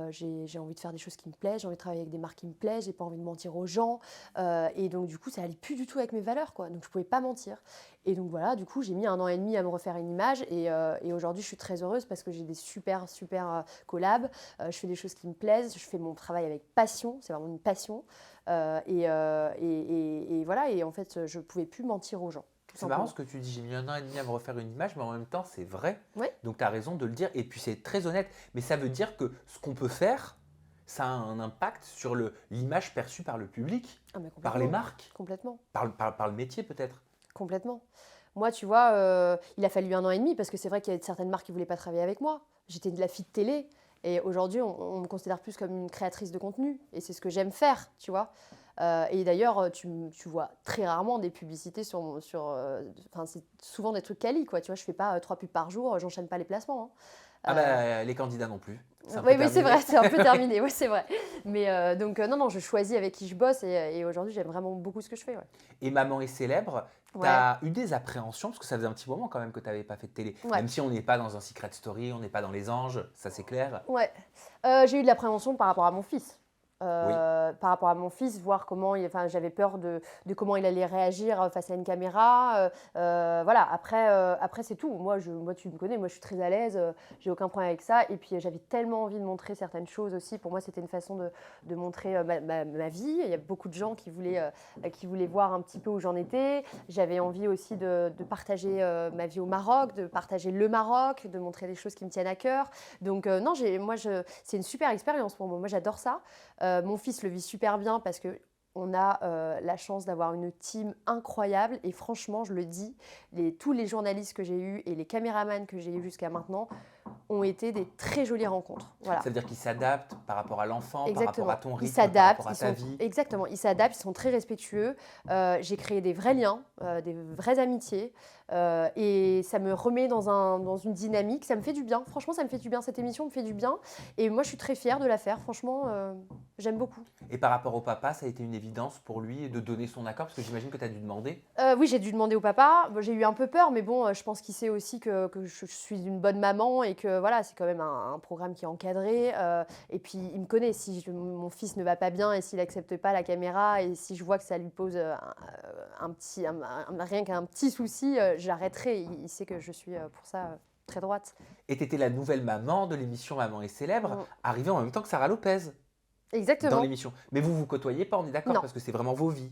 A: J'ai envie de faire des choses qui me plaisent, j'ai envie de travailler avec des marques qui me plaisent, j'ai pas envie de mentir aux gens. Et donc, du coup, ça allait plus du tout avec mes valeurs, quoi. Donc, je pouvais pas mentir. Et donc, voilà, du coup, j'ai mis 1 an et demi à me refaire une image. Et aujourd'hui, je suis très heureuse parce que j'ai des super collabs. Je fais des choses qui me plaisent, je fais mon travail avec passion, c'est vraiment une passion. Et voilà, et en fait, je pouvais plus mentir aux gens.
B: C'est marrant ce que tu dis, j'ai mis 1 an et demi à me refaire une image, mais en même temps, c'est vrai.
A: Oui.
B: Donc, tu as raison de le dire. Et puis, c'est très honnête. Mais ça veut dire que ce qu'on peut faire, ça a un impact sur l'image perçue par le public, par les marques,
A: Complètement.
B: par le métier peut-être.
A: Complètement. Moi, tu vois, il a fallu 1 an et demi parce que c'est vrai qu'il y a certaines marques qui ne voulaient pas travailler avec moi. J'étais de la fille de télé. Et aujourd'hui, on me considère plus comme une créatrice de contenu. Et c'est ce que j'aime faire, tu vois. Et d'ailleurs, tu vois très rarement des publicités c'est souvent des trucs quali, quoi. Tu vois, je fais pas 3 pubs par jour, j'enchaîne pas les placements. Hein.
B: Les candidats non plus.
A: Oui, c'est vrai, c'est un peu terminé. Oui, c'est vrai. Mais donc, non, je choisis avec qui je bosse et aujourd'hui, j'aime vraiment beaucoup ce que je fais. Ouais.
B: Et Maman est célèbre, tu as eu des appréhensions, parce que ça faisait un petit moment quand même que tu n'avais pas fait de télé.
A: Ouais.
B: Même si on n'est pas dans un Secret Story, on n'est pas dans Les Anges, ça c'est clair.
A: Ouais. J'ai eu de l'appréhension par rapport à mon fils.
B: Oui.
A: Par rapport à mon fils, voir j'avais peur de comment il allait réagir face à une caméra. Voilà, après c'est tout. Moi, tu me connais, moi je suis très à l'aise, j'ai aucun problème avec ça. Et puis j'avais tellement envie de montrer certaines choses aussi. Pour moi, c'était une façon de montrer ma vie. Il y a beaucoup de gens qui voulaient voir un petit peu où j'en étais. J'avais envie aussi de partager ma vie au Maroc, de partager le Maroc, de montrer des choses qui me tiennent à cœur. Donc non, c'est une super expérience pour moi. Moi, j'adore ça. Mon fils le vit super bien parce qu'on a la chance d'avoir une team incroyable et franchement, je le dis, tous les journalistes que j'ai eus et les caméramans que j'ai eus jusqu'à maintenant ont été des très jolies rencontres. Voilà.
B: Ça veut dire qu'ils s'adaptent par rapport à l'enfant, par rapport à ton rythme,
A: ils s'adaptent,
B: par rapport à ta vie.
A: Exactement, ils s'adaptent, ils sont très respectueux. J'ai créé des vrais liens, des vraies amitiés. Et ça me remet dans une dynamique, ça me fait du bien. Franchement, ça me fait du bien. Cette émission me fait du bien. Et moi, je suis très fière de la faire. Franchement, j'aime beaucoup.
B: Et par rapport au papa, ça a été une évidence pour lui de donner son accord? Parce que j'imagine que tu as dû demander.
A: Oui, j'ai dû demander au papa. Bon, j'ai eu un peu peur, mais bon, je pense qu'il sait aussi que je suis une bonne maman et que voilà, c'est quand même un programme qui est encadré. Et puis, il me connaît. Si mon fils ne va pas bien et s'il n'accepte pas la caméra et si je vois que ça lui pose rien qu'un petit souci, j'arrêterai. Il sait que je suis pour ça très droite.
B: Et tu étais la nouvelle maman de l'émission Maman est célèbre, arrivée en même temps que Sarah Lopez.
A: Exactement.
B: Dans l'émission. Mais vous vous côtoyez pas, on est d'accord?
A: Non.
B: Parce que c'est vraiment vos vies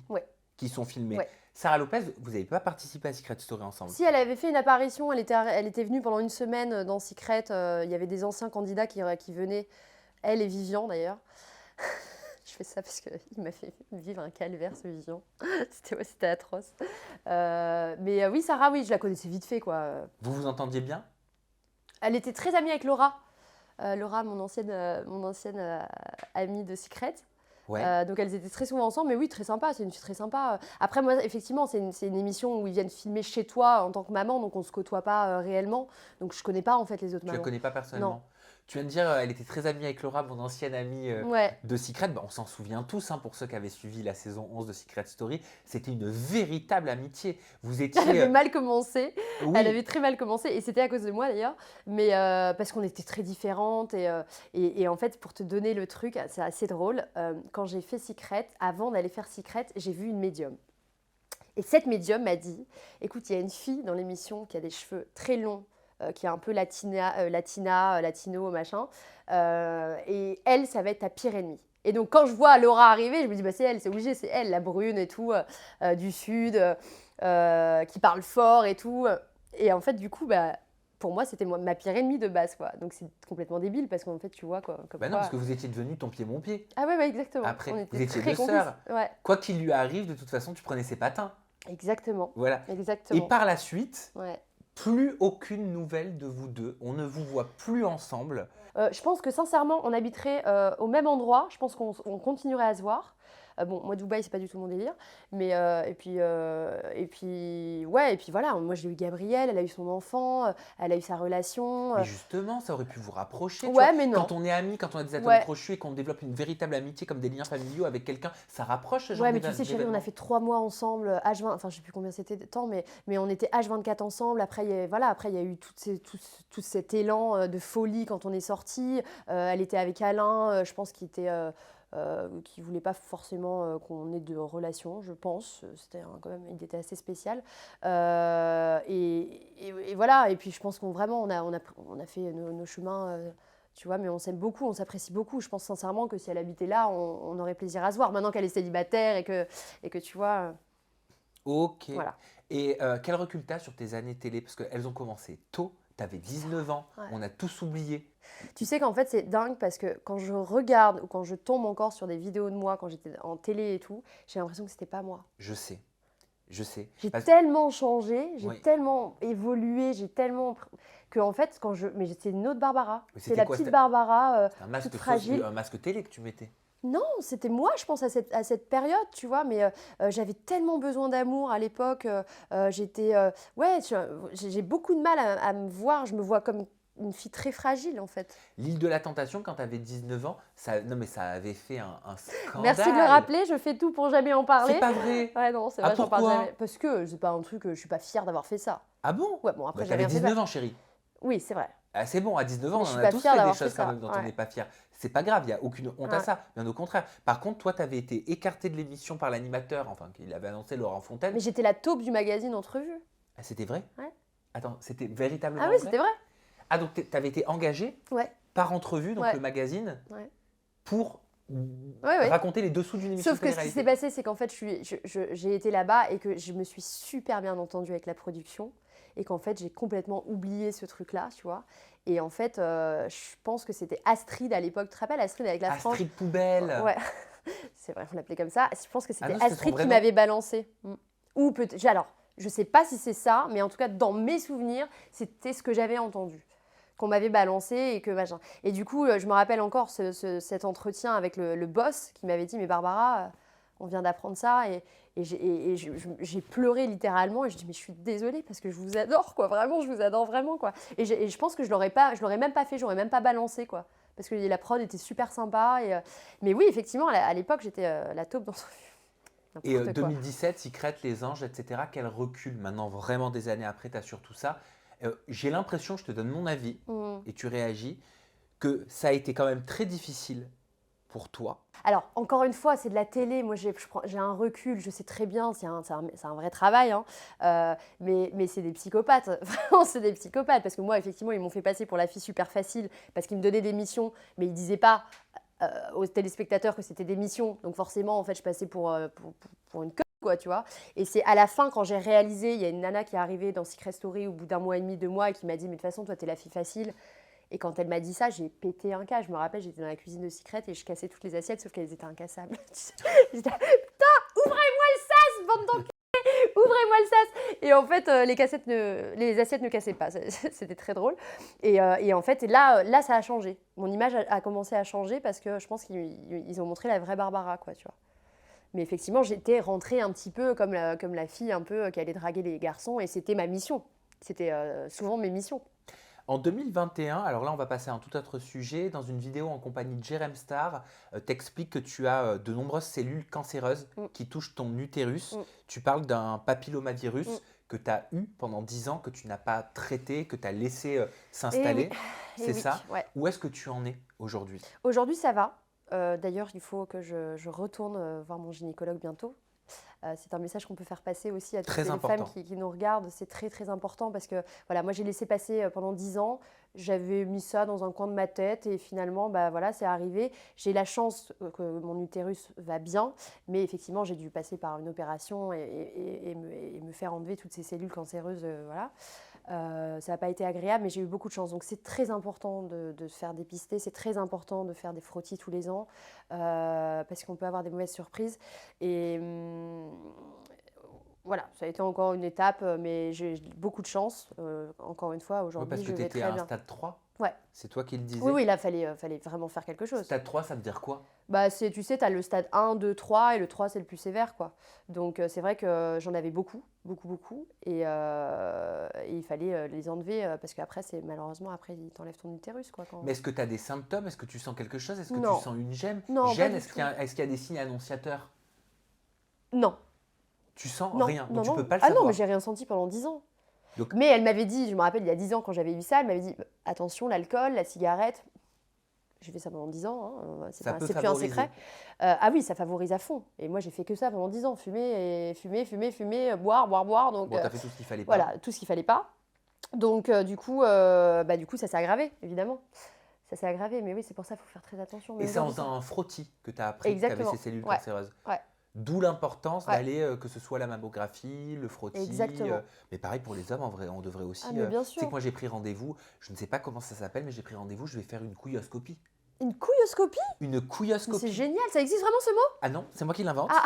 B: qui sont filmées.
A: Ouais.
B: Sarah Lopez, vous n'avez pas participé à Secret Story ensemble?
A: Si, elle avait fait une apparition, elle était venue pendant une semaine dans Secret. Il y avait des anciens candidats qui venaient, elle et Vivian d'ailleurs. Je fais ça parce qu'il m'a fait vivre un calvaire, ce Vivian. C'était atroce. Mais oui, Sarah, oui, je la connaissais vite fait, quoi.
B: Vous vous entendiez bien?
A: Elle était très amie avec Laura. Laura, mon ancienne amie de Secret.
B: Ouais.
A: Donc elles étaient très souvent ensemble, mais oui, très sympa, c'est une fille très sympa. Après, moi, effectivement, c'est une émission où ils viennent filmer chez toi en tant que maman, donc on ne se côtoie pas réellement. Donc je connais pas en fait les autres
B: Tu la
A: mamans.
B: connais pas
A: Non.
B: personnellement. Tu viens de dire, elle était très amie avec Laura, mon ancienne amie
A: Ouais.
B: de Secret. Bah, on s'en souvient tous, hein, pour ceux qui avaient suivi la saison 11 de Secret Story. C'était une véritable amitié. Vous
A: Elle
B: étiez.
A: avait mal commencé.
B: Oui,
A: Elle avait très mal commencé et c'était à cause de moi d'ailleurs, mais parce qu'on était très différentes et en fait pour te donner le truc, c'est assez drôle, quand j'ai fait Secret, avant d'aller faire Secret, j'ai vu une médium. Et cette médium m'a dit, écoute, il y a une fille dans l'émission qui a des cheveux très longs, qui est un peu latino, machin, et elle, ça va être ta pire ennemie. Et donc quand je vois Laura arriver, je me dis, bah, c'est elle, c'est obligé, c'est elle, la brune et tout, du sud, qui parle fort et tout. Et en fait, du coup, bah, pour moi, c'était ma pire ennemie de base, quoi. Donc c'est complètement débile parce qu'en fait, tu vois, quoi, comme
B: bah non,
A: quoi...
B: parce que vous étiez devenus ton pied, mon pied.
A: Ah ouais, exactement.
B: Après,
A: On
B: vous
A: était
B: étiez
A: très
B: deux
A: complices.
B: sœurs.
A: Ouais,
B: Quoi qu'il lui arrive, de toute façon, tu prenais ses patins.
A: exactement.
B: Voilà. Et
A: Exactement.
B: par la suite,
A: Ouais.
B: plus aucune nouvelle de vous deux. On ne vous voit plus ensemble.
A: Je pense que sincèrement, on habiterait au même endroit. Je pense qu'on continuerait à se voir. Bon, moi, Dubaï, c'est pas du tout mon délire. Mais, et puis voilà. Moi, j'ai eu Gabrielle, elle a eu son enfant, elle a eu sa relation.
B: Mais justement, ça aurait pu vous rapprocher. Tu
A: Ouais,
B: vois.
A: mais non.
B: Quand on est amis, quand on a des atomes
A: Ouais.
B: crochus et qu'on développe une véritable amitié comme des liens familiaux avec quelqu'un, ça rapproche ce genre
A: Ouais, mais tu sais, chérie, on
B: d'événements.
A: a fait 3 mois ensemble, H20, enfin, je sais plus combien c'était de temps, mais on était H24 ensemble. Après, après, il y a eu tout cet élan de folie quand on est sortis. Elle était avec Alain, je pense qui voulait pas forcément qu'on ait de relation, je pense. Quand même, il était assez spécial. Et voilà. Et puis, je pense qu'on vraiment, on a fait nos chemins. Tu vois, mais on s'aime beaucoup, on s'apprécie beaucoup. Je pense sincèrement que si elle habitait là, on aurait plaisir à se voir. Maintenant qu'elle est célibataire et que tu vois,
B: Ok.
A: voilà.
B: Et quel recul t'as sur tes années télé? Parce qu'elles ont commencé tôt. T'avais 19 ans.
A: Ouais.
B: On a tous oublié.
A: Tu sais qu'en fait, c'est dingue parce que quand je regarde ou quand je tombe encore sur des vidéos de moi quand j'étais en télé et tout, j'ai l'impression que c'était pas moi.
B: Je sais. Je sais.
A: J'ai
B: Parce-
A: tellement changé, j'ai
B: Oui.
A: tellement évolué, j'ai tellement que en fait, mais c'était une autre Barbara.
B: Mais
A: C'est
B: c'était
A: la
B: quoi,
A: petite
B: c'était-
A: Barbara,
B: Un masque
A: toute
B: fausse-
A: fragile.
B: un masque télé que tu mettais.
A: Non, c'était moi, je pense, à cette période, tu vois, mais j'avais tellement besoin d'amour à l'époque. Ouais, j'ai beaucoup de mal à me voir. Je me vois comme une fille très fragile, en fait.
B: L'île de la Tentation, quand tu avais 19 ans, non mais ça avait fait un scandale.
A: Merci de le rappeler, je fais tout pour jamais en parler.
B: C'est pas vrai.
A: Ouais, non, c'est
B: Ah,
A: vrai, j'en parle
B: pourquoi
A: jamais. Parce que c'est pas un truc, je suis pas fière d'avoir fait ça.
B: Ah bon?
A: Ouais, bon, après,
B: Bah,
A: j'ai
B: t'avais
A: rien fait.
B: 19 ans, chérie.
A: Oui, c'est vrai.
B: Ah, c'est bon, à 19 ans,
A: Mais je
B: on
A: suis
B: en a
A: pas
B: tous
A: fière
B: fait des
A: d'avoir
B: choses
A: fait
B: quand
A: ça,
B: même dont on
A: ouais.
B: n'est pas fier. C'est pas grave, il n'y a aucune honte à
A: Ouais.
B: ça. Bien au contraire. Par contre, toi, tu avais été écarté de l'émission par l'animateur, enfin, qu'il avait annoncé, Laurent Fontaine.
A: Mais j'étais la taupe du magazine Entrevue.
B: Ah, c'était vrai?
A: Ouais.
B: Attends, c'était véritablement
A: Ah oui,
B: vrai?
A: c'était vrai.
B: Ah, donc tu avais été engagé
A: Ouais.
B: par Entrevue, donc
A: Ouais.
B: le magazine,
A: Ouais.
B: pour
A: Ouais.
B: raconter les dessous d'une émission
A: Sauf que ce qui
B: télé-réalité.
A: s'est passé, c'est qu'en fait, j'ai été là-bas et que je me suis super bien entendue avec la production et qu'en fait, j'ai complètement oublié ce truc-là, tu vois. Et en fait, je pense que c'était Astrid à l'époque. Tu te rappelles Astrid avec la frange?
B: Astrid Poubelle.
A: Ouais, c'est vrai, on l'appelait comme ça. Je pense que
B: Ah
A: c'était
B: non, c'était son
A: Astrid
B: vrai
A: qui
B: nom.
A: m'avait balancé. Ou peut-être. Alors, je sais pas si c'est ça, mais en tout cas, dans mes souvenirs, c'était ce que j'avais entendu. Qu'on m'avait balancé et que machin. Et du coup, je me rappelle encore cet entretien avec le boss qui m'avait dit: mais Barbara, on vient d'apprendre ça. Et j'ai pleuré littéralement. Et je dis: mais je suis désolée parce que je vous adore, quoi. Vraiment, je vous adore vraiment, quoi. Et je pense que je l'aurais même pas fait, j'aurais même pas balancé, quoi. Parce que la prod était super sympa. Mais oui, effectivement, à l'époque, j'étais la taupe dans ce
B: Et
A: n'importe quoi.
B: 2017, Secret, Les Anges, etc. Quel recul maintenant, vraiment des années après, tu as sur tout ça. J'ai l'impression, je te donne mon avis et tu réagis, que ça a été quand même très difficile pour toi.
A: Alors, encore une fois, c'est de la télé. Moi, j'ai un recul, je sais très bien, c'est un vrai travail. Hein. Mais c'est des psychopathes. Vraiment, c'est des psychopathes. Parce que moi, effectivement, ils m'ont fait passer pour la fille super facile parce qu'ils me donnaient des missions, mais ils ne disaient pas aux téléspectateurs que c'était des missions. Donc, forcément, en fait, je passais pour une queue, quoi, tu vois. Et c'est à la fin, quand j'ai réalisé, il y a une nana qui est arrivée dans Secret Story au bout d'un mois et demi, 2 mois, et qui m'a dit: mais de toute façon, toi, t'es la fille facile. Et quand elle m'a dit ça, j'ai pété un câble. Je me rappelle, j'étais dans la cuisine de Secret et je cassais toutes les assiettes, sauf qu'elles étaient incassables. J'étais: putain, ouvrez-moi le sas, bande d'enculés, ouvrez montrez-moi le sas. Et en fait, les assiettes ne cassaient pas. C'était très drôle. Et en fait, là, ça a changé. Mon image a commencé à changer parce que je pense qu'ils ont montré la vraie Barbara, quoi, tu vois. Mais effectivement, j'étais rentrée un petit peu comme la fille un peu qui allait draguer les garçons et c'était ma mission. C'était souvent mes missions.
B: En 2021, alors là on va passer à un tout autre sujet, dans une vidéo en compagnie de Jérém Star, t'expliques que tu as de nombreuses cellules cancéreuses qui touchent ton utérus. Tu parles d'un papillomavirus que tu as eu pendant 10 ans, que tu n'as pas traité, que tu as laissé s'installer. C'est ça.
A: Ouais.
B: Où est-ce que tu en es aujourd'hui?
A: Aujourd'hui, ça va. D'ailleurs, il faut que je retourne voir mon gynécologue bientôt. C'est un message qu'on peut faire passer aussi à toutes les femmes qui nous regardent. C'est très, très important parce que voilà, moi, j'ai laissé passer pendant 10 ans. J'avais mis ça dans un coin de ma tête et finalement, bah, voilà, c'est arrivé. J'ai la chance que mon utérus va bien, mais effectivement, j'ai dû passer par une opération et me faire enlever toutes ces cellules cancéreuses. Voilà. Ça n'a pas été agréable, mais j'ai eu beaucoup de chance. Donc c'est très important de se faire dépister, c'est très important de faire des frottis tous les ans, parce qu'on peut avoir des mauvaises surprises. Et voilà, ça a été encore une étape, mais j'ai beaucoup de chance. Encore une fois, aujourd'hui, je vais très bien.
B: Parce que tu étais à un stade 3 ?
A: Ouais.
B: C'est toi qui le disais?
A: Oui, là, fallait vraiment faire quelque chose.
B: Stade 3, ça veut dire quoi?
A: Bah, tu sais, tu as le stade 1, 2, 3, et le 3, c'est le plus sévère, quoi. Donc, c'est vrai que j'en avais beaucoup. Et il fallait les enlever, parce qu'après, malheureusement, après, ils t'enlèvent ton utérus, quoi.
B: Mais est-ce que tu as des symptômes? Est-ce que tu sens quelque chose? Est-ce que
A: Non.
B: tu sens une gêne?
A: Non,
B: Gêne, est-ce qu'il y a des signes annonciateurs?
A: Non.
B: Tu sens
A: Non,
B: rien,
A: non,
B: donc tu
A: non.
B: peux pas le
A: Ah
B: savoir.
A: non, mais j'ai rien senti pendant 10 ans.
B: Donc-
A: Mais elle m'avait dit, je me rappelle, il y a 10 ans, quand j'avais eu ça, elle m'avait dit, attention, l'alcool, la cigarette. J'ai fait ça pendant 10 ans, hein. C'est plus un secret. Ah oui, ça favorise à fond. Et moi, j'ai fait que ça pendant 10 ans, fumer, boire. Donc,
B: Bon, t'as fait tout ce qu'il fallait pas.
A: voilà, tout ce qu'il fallait pas. Donc, du coup, ça s'est aggravé, évidemment. Ça s'est aggravé, mais oui, c'est pour ça qu'il faut faire très attention. Mais
B: Et c'est en faisant un frottis que tu as appris que tu avais ces cellules cancéreuses.
A: Ouais.
B: D'où l'importance d'aller, que ce soit la mammographie, le frottis.
A: Exactement.
B: Mais pareil pour les hommes, en vrai, on devrait aussi.
A: Ah, mais bien
B: Tu sais
A: sûr.
B: que moi, j'ai pris rendez-vous, je ne sais pas comment ça s'appelle, mais j'ai pris rendez-vous, je vais faire une couilloscopie.
A: Une couilloscopie?
B: Une
A: Mais
B: couilloscopie.
A: c'est génial, ça existe vraiment ce mot?
B: Ah non, c'est moi qui l'invente.
A: Ah.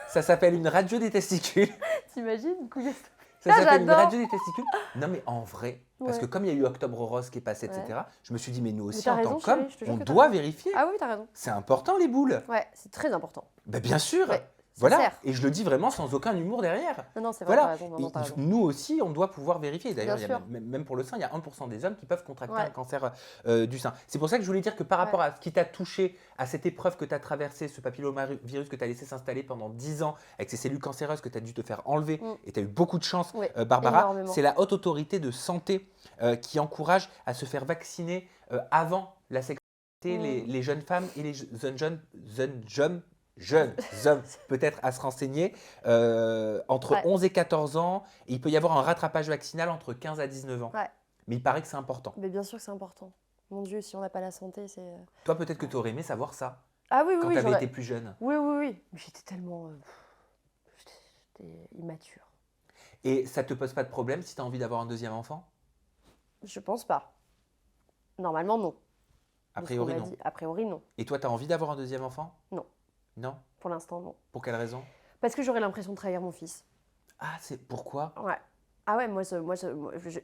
B: Ça s'appelle une radio des testicules.
A: T'imagines, une couilloscopie?
B: Ça s'appelle une
A: j'adore.
B: radio des testicules. Non mais en vrai, parce
A: Ouais.
B: que comme il y a eu Octobre Rose qui est passé, etc.,
A: Ouais.
B: je me suis dit, mais nous aussi,
A: t'as
B: en
A: raison,
B: tant qu'hommes,
A: chérie, je te jure
B: on
A: que t'as
B: doit
A: raison.
B: vérifier.
A: Ah oui, t'as raison.
B: C'est important les boules.
A: Ouais, c'est très important.
B: Ben, bien sûr.
A: Ouais, ça
B: voilà.
A: sert.
B: Et je le dis vraiment sans aucun humour derrière.
A: Non, c'est vrai,
B: Voilà.
A: t'as raison. Non, t'as raison.
B: Nous aussi, on doit pouvoir vérifier. D'ailleurs,
A: Bien
B: il y a
A: sûr.
B: même pour le sein, il y a 1% des hommes qui peuvent contracter
A: Ouais.
B: un cancer du sein. C'est pour ça que je voulais dire que par rapport à ce qui t'a touché, à cette épreuve que tu as traversée, ce papillomavirus que tu as laissé s'installer pendant 10 ans, avec ces cellules cancéreuses que tu as dû te faire enlever, et tu as eu beaucoup de chance,
A: Oui,
B: Barbara,
A: énormément.
B: c'est la Haute Autorité de Santé qui encourage à se faire vacciner avant la sexualité les jeunes femmes et les jeunes hommes peut-être à se renseigner entre 11 et 14 ans. Et il peut y avoir un rattrapage vaccinal entre 15 à 19 ans.
A: Ouais.
B: Mais il paraît que c'est important.
A: Mais bien sûr que c'est important. Mon Dieu, si on n'a pas la santé, c'est.
B: Toi, peut-être que tu aurais aimé savoir ça
A: Ah oui,
B: quand
A: oui,
B: tu avais
A: j'aurais-
B: été plus jeune.
A: Oui. Mais j'étais tellement. J'étais immature.
B: Et ça te pose pas de problème si tu as envie d'avoir un deuxième enfant?
A: Je pense pas. Normalement, non.
B: A
A: De ce
B: priori,
A: qu'on m'a
B: non.
A: dit. A priori, non.
B: Et toi, tu as envie d'avoir un deuxième enfant?
A: Non.
B: Non?
A: Pour l'instant, non.
B: Pour quelle raison?
A: Parce que j'aurais l'impression de trahir mon fils.
B: Ah, c'est pourquoi?
A: Ouais. Ah ouais, moi,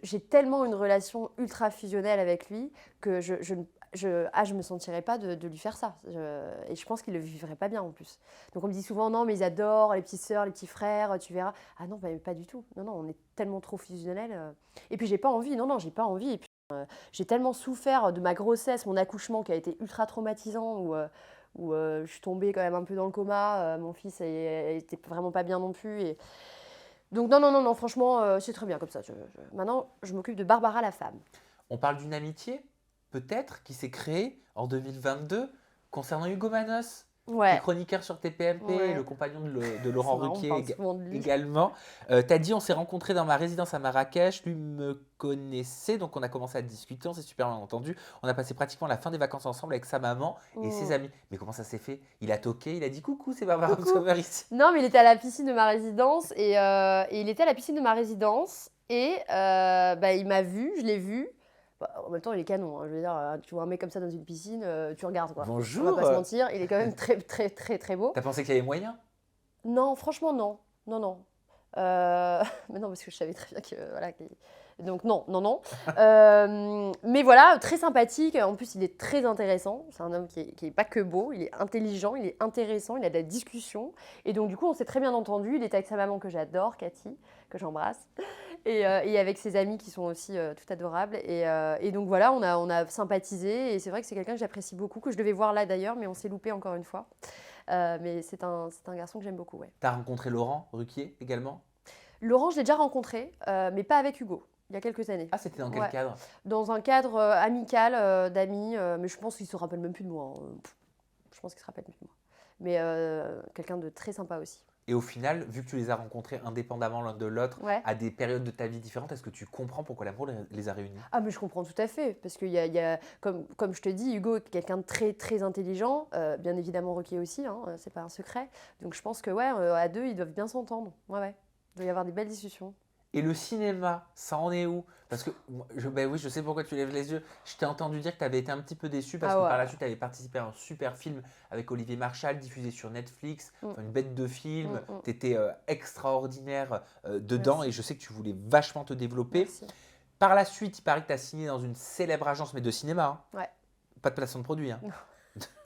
A: j'ai tellement une relation ultra fusionnelle avec lui que je me sentirais pas de lui faire ça. Et je pense qu'il le vivrait pas bien en plus. Donc on me dit souvent, non, mais ils adorent les petites sœurs, les petits frères, tu verras. Ah non, bah, pas du tout. Non, on est tellement trop fusionnels. Et puis j'ai pas envie. Non, j'ai pas envie. Et puis, j'ai tellement souffert de ma grossesse, mon accouchement qui a été ultra traumatisant, où je suis tombée quand même un peu dans le coma. Mon fils était vraiment pas bien non plus. Et... Donc non, franchement, c'est très bien comme ça. Maintenant, je m'occupe de Barbara la femme.
B: On parle d'une amitié, peut-être, qui s'est créée en 2022 concernant Hugo Manos, qui est
A: Ouais.
B: chroniqueur sur TPMP,
A: Ouais.
B: le compagnon de Laurent
A: C'est marrant,
B: Ruquier
A: on parle souvent de lui.
B: également. T'as dit, on s'est rencontrés dans ma résidence à Marrakech, lui me connaissait, donc on a commencé à discuter, on s'est super bien entendu. On a passé pratiquement la fin des vacances ensemble avec sa maman et ses amis. Mais comment ça s'est fait? Il a toqué, il a dit coucou, c'est Barbara
A: Coucou.
B: Sommer ici.
A: Non, mais il était à la piscine de ma résidence et il était à la piscine de ma résidence et il m'a vu, je l'ai vu. Bah, en même temps, il est canon. Hein, je veux dire, tu vois un mec comme ça dans une piscine, tu regardes quoi.
B: Bonjour.
A: On va pas se mentir, il est quand même très beau.
B: T'as pensé qu'il y avait moyen?
A: Non, franchement, non. Mais non, parce que je savais très bien que voilà. Donc non. Mais voilà, très sympathique. En plus, il est très intéressant. C'est un homme qui est pas que beau, il est intelligent, il est intéressant, il a de la discussion. Et donc du coup, on s'est très bien entendu. Il était avec sa maman que j'adore, Cathy, que j'embrasse, et avec ses amis qui sont aussi tout adorables. Et donc voilà, on a sympathisé. Et c'est vrai que c'est quelqu'un que j'apprécie beaucoup, que je devais voir là d'ailleurs, mais on s'est loupé encore une fois. Mais c'est un garçon que j'aime beaucoup, ouais.
B: Tu as rencontré Laurent Ruquier également?
A: Laurent, je l'ai déjà rencontré, mais pas avec Hugo, il y a quelques années.
B: Ah, c'était dans quel
A: Ouais.
B: cadre?
A: Dans un cadre amical, d'amis, mais je pense qu'il se rappelle même plus de moi. Je pense qu'il se rappelle plus de moi. Mais quelqu'un de très sympa aussi.
B: Et au final, vu que tu les as rencontrés indépendamment l'un de l'autre,
A: Ouais.
B: à des périodes de ta vie différentes, est-ce que tu comprends pourquoi l'amour les a réunis?
A: Ah, mais je comprends tout à fait, parce qu'il y a comme je te dis, Hugo est quelqu'un de très, très intelligent, bien évidemment Ruquier aussi, hein, c'est pas un secret. Donc je pense que ouais, à deux, ils doivent bien s'entendre. Ouais. Il doit y avoir des belles discussions.
B: Et le cinéma, ça en est où? Parce que, ben oui, je sais pourquoi tu lèves les yeux. Je t'ai entendu dire que tu avais été un petit peu déçu parce
A: Ah
B: que
A: ouais.
B: par la suite, tu avais participé à un super film avec Olivier Marchal, diffusé sur Netflix, enfin, une bête de film. Tu étais extraordinaire dedans.
A: Merci.
B: Et je sais que tu voulais vachement te développer.
A: Merci.
B: Par la suite, il paraît que tu as signé dans une célèbre agence, mais de cinéma. Hein.
A: Ouais.
B: Pas de placement de produit, hein.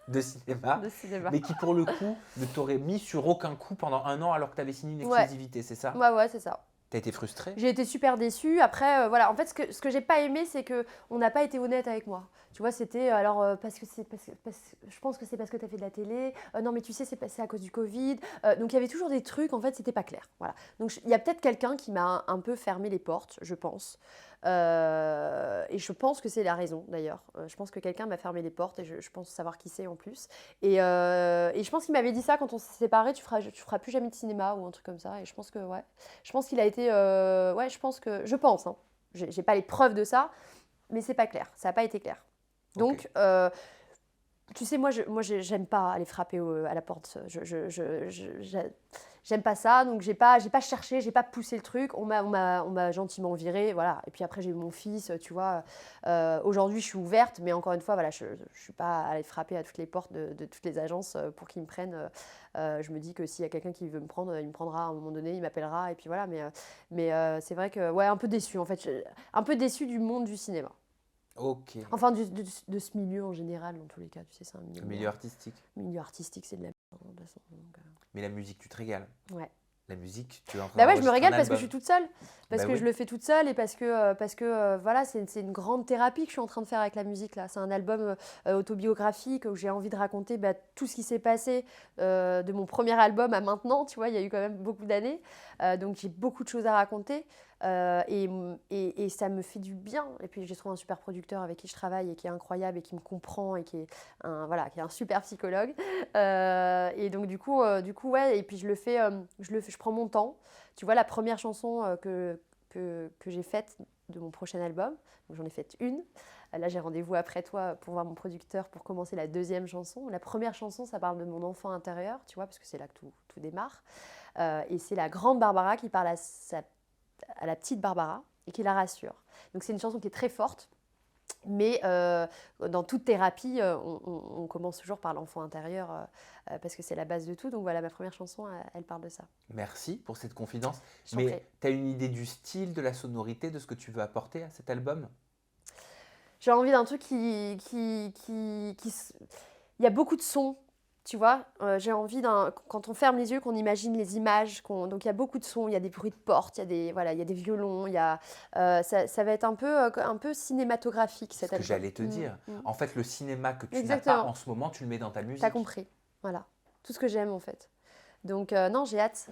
B: De cinéma.
A: De cinéma.
B: Mais qui, pour le coup, ne t'aurait mis sur aucun coup pendant 1 an alors que tu avais signé une
A: Ouais.
B: exclusivité, c'est ça?
A: Ouais, c'est ça.
B: T'as été frustrée?
A: J'ai été super déçue. Après, voilà, en fait, ce que j'ai pas aimé, c'est qu'on n'a pas été honnête avec moi. Tu vois, c'était alors je pense que c'est parce que tu as fait de la télé. Non, mais tu sais, c'est passé à cause du Covid. Donc il y avait toujours des trucs, en fait, c'était pas clair. Voilà. Donc il y a peut-être quelqu'un qui m'a un peu fermé les portes, je pense. Et je pense que c'est la raison d'ailleurs. Je pense que quelqu'un m'a fermé les portes et je pense savoir qui c'est en plus. Et je pense qu'il m'avait dit ça quand on s'est séparés, tu feras plus jamais de cinéma ou un truc comme ça. Et je pense que ouais. Je pense qu'il a été. Je pense. Hein. J'ai pas les preuves de ça, mais c'est pas clair. Ça n'a pas été clair. Donc, tu sais, moi, j'aime pas aller frapper à la porte. J'aime pas ça, donc j'ai pas cherché, j'ai pas poussé le truc. On m'a gentiment viré, voilà. Et puis après, j'ai eu mon fils, tu vois. Aujourd'hui, je suis ouverte, mais encore une fois, voilà, je suis pas allée frapper à toutes les portes de toutes les agences pour qu'ils me prennent. Je me dis que s'il y a quelqu'un qui veut me prendre, il me prendra à un moment donné, il m'appellera, et puis voilà. Mais c'est vrai que, ouais, un peu déçue, en fait. Un peu déçue du monde du cinéma.
B: Ok.
A: Enfin, de ce milieu en général, dans tous les cas, tu sais, c'est un milieu.
B: Le milieu artistique.
A: Milieu artistique, c'est de la merde, de toute façon. Donc,
B: Mais la musique, tu te régales.
A: Ouais.
B: La musique, tu es en train
A: Bah ouais, je me
B: d'enregistrer
A: régale
B: un
A: parce que je
B: album.
A: suis toute seule. Parce
B: Bah
A: que
B: oui.
A: je le fais toute seule et parce que voilà, c'est une grande thérapie que je suis en train de faire avec la musique là. C'est un album autobiographique où j'ai envie de raconter tout ce qui s'est passé de mon premier album à maintenant. Tu vois, il y a eu quand même beaucoup d'années. Donc j'ai beaucoup de choses à raconter. Et ça me fait du bien. Et puis j'ai trouvé un super producteur avec qui je travaille et qui est incroyable et qui me comprend et qui est qui est un super psychologue. Et donc du coup ouais. Et puis je prends mon temps. Tu vois, la première chanson que j'ai faite de mon prochain album, donc j'en ai faite une. Là, j'ai rendez-vous après toi pour voir mon producteur pour commencer la deuxième chanson. La première chanson, ça parle de mon enfant intérieur, tu vois, parce que c'est là que tout démarre. Et c'est la grande Barbara qui parle à la petite Barbara et qui la rassure. Donc c'est une chanson qui est très forte. Mais dans toute thérapie, on commence toujours par l'enfant intérieur parce que c'est la base de tout. Donc voilà, ma première chanson, elle parle de ça.
B: Merci pour cette confidence.
A: Je t'en prie.
B: Mais tu as une idée du style, de la sonorité, de ce que tu veux apporter à cet album?
A: J'ai envie d'un truc qui... Il y a beaucoup de sons, tu vois. J'ai envie quand on ferme les yeux, qu'on imagine les images. Donc il y a beaucoup de sons, il y a des bruits de porte, il y a des violons, ça va être un peu cinématographique cet
B: Ce que
A: album.
B: j'allais te dire. En fait, le cinéma que tu n'as
A: Exactement.
B: pas en ce moment, tu le mets dans ta musique.
A: T'as compris, voilà. Tout ce que j'aime en fait. Donc non, j'ai hâte.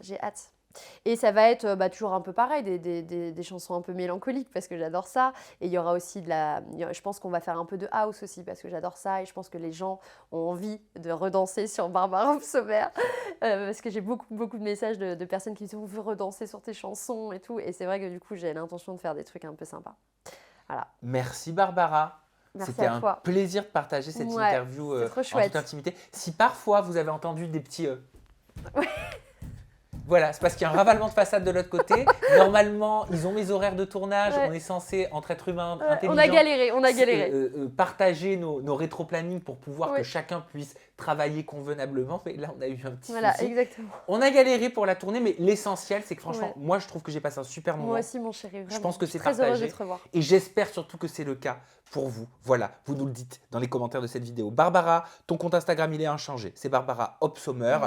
A: Et ça va être toujours un peu pareil, des chansons un peu mélancoliques parce que j'adore ça. Et il y aura aussi je pense qu'on va faire un peu de house aussi parce que j'adore ça. Et je pense que les gens ont envie de redanser sur Barbara Sommer parce que j'ai beaucoup de messages de personnes qui me disent on veut redanser sur tes chansons et tout. Et c'est vrai que du coup, j'ai l'intention de faire des trucs un peu sympas. Voilà.
B: Merci Barbara.
A: Merci
B: C'était
A: à toi.
B: un plaisir de partager cette interview
A: c'est trop
B: en
A: chouette.
B: toute intimité. Si parfois vous avez entendu des petits... Voilà, c'est parce qu'il y a un ravalement de façade de l'autre côté. Normalement, ils ont mes horaires de tournage.
A: Ouais.
B: On est censé, entre êtres humains
A: Ouais,
B: intelligents,
A: on a galéré.
B: partager nos rétro-plannings pour pouvoir
A: Ouais.
B: que chacun puisse travailler convenablement. Mais là, on a eu un petit
A: Voilà,
B: souci.
A: exactement.
B: On a galéré pour la tournée, mais l'essentiel, c'est que franchement,
A: Ouais.
B: moi, je trouve que j'ai passé un super moment.
A: Moi aussi, mon chéri, vraiment.
B: pense que
A: Je suis
B: c'est
A: très heureuse
B: partagé.
A: de te revoir.
B: Et j'espère surtout que c'est le cas pour vous. Voilà, vous nous le dites dans les commentaires de cette vidéo. Barbara, ton compte Instagram, il est inchangé. C'est Barbara Hopsommer.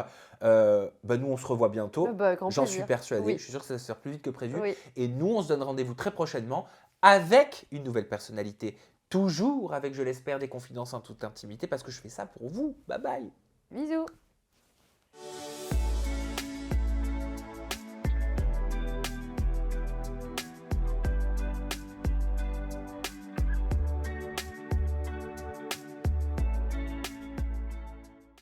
B: Nous, on se revoit bientôt.
A: Grand
B: J'en
A: plaisir.
B: suis persuadé.
A: Oui.
B: Je suis sûr que ça va se faire plus vite que prévu.
A: Oui.
B: Et nous, on se donne rendez-vous très prochainement avec une nouvelle personnalité. Toujours avec, je l'espère, des confidences en toute intimité parce que je fais ça pour vous. Bye bye.
A: Bisous.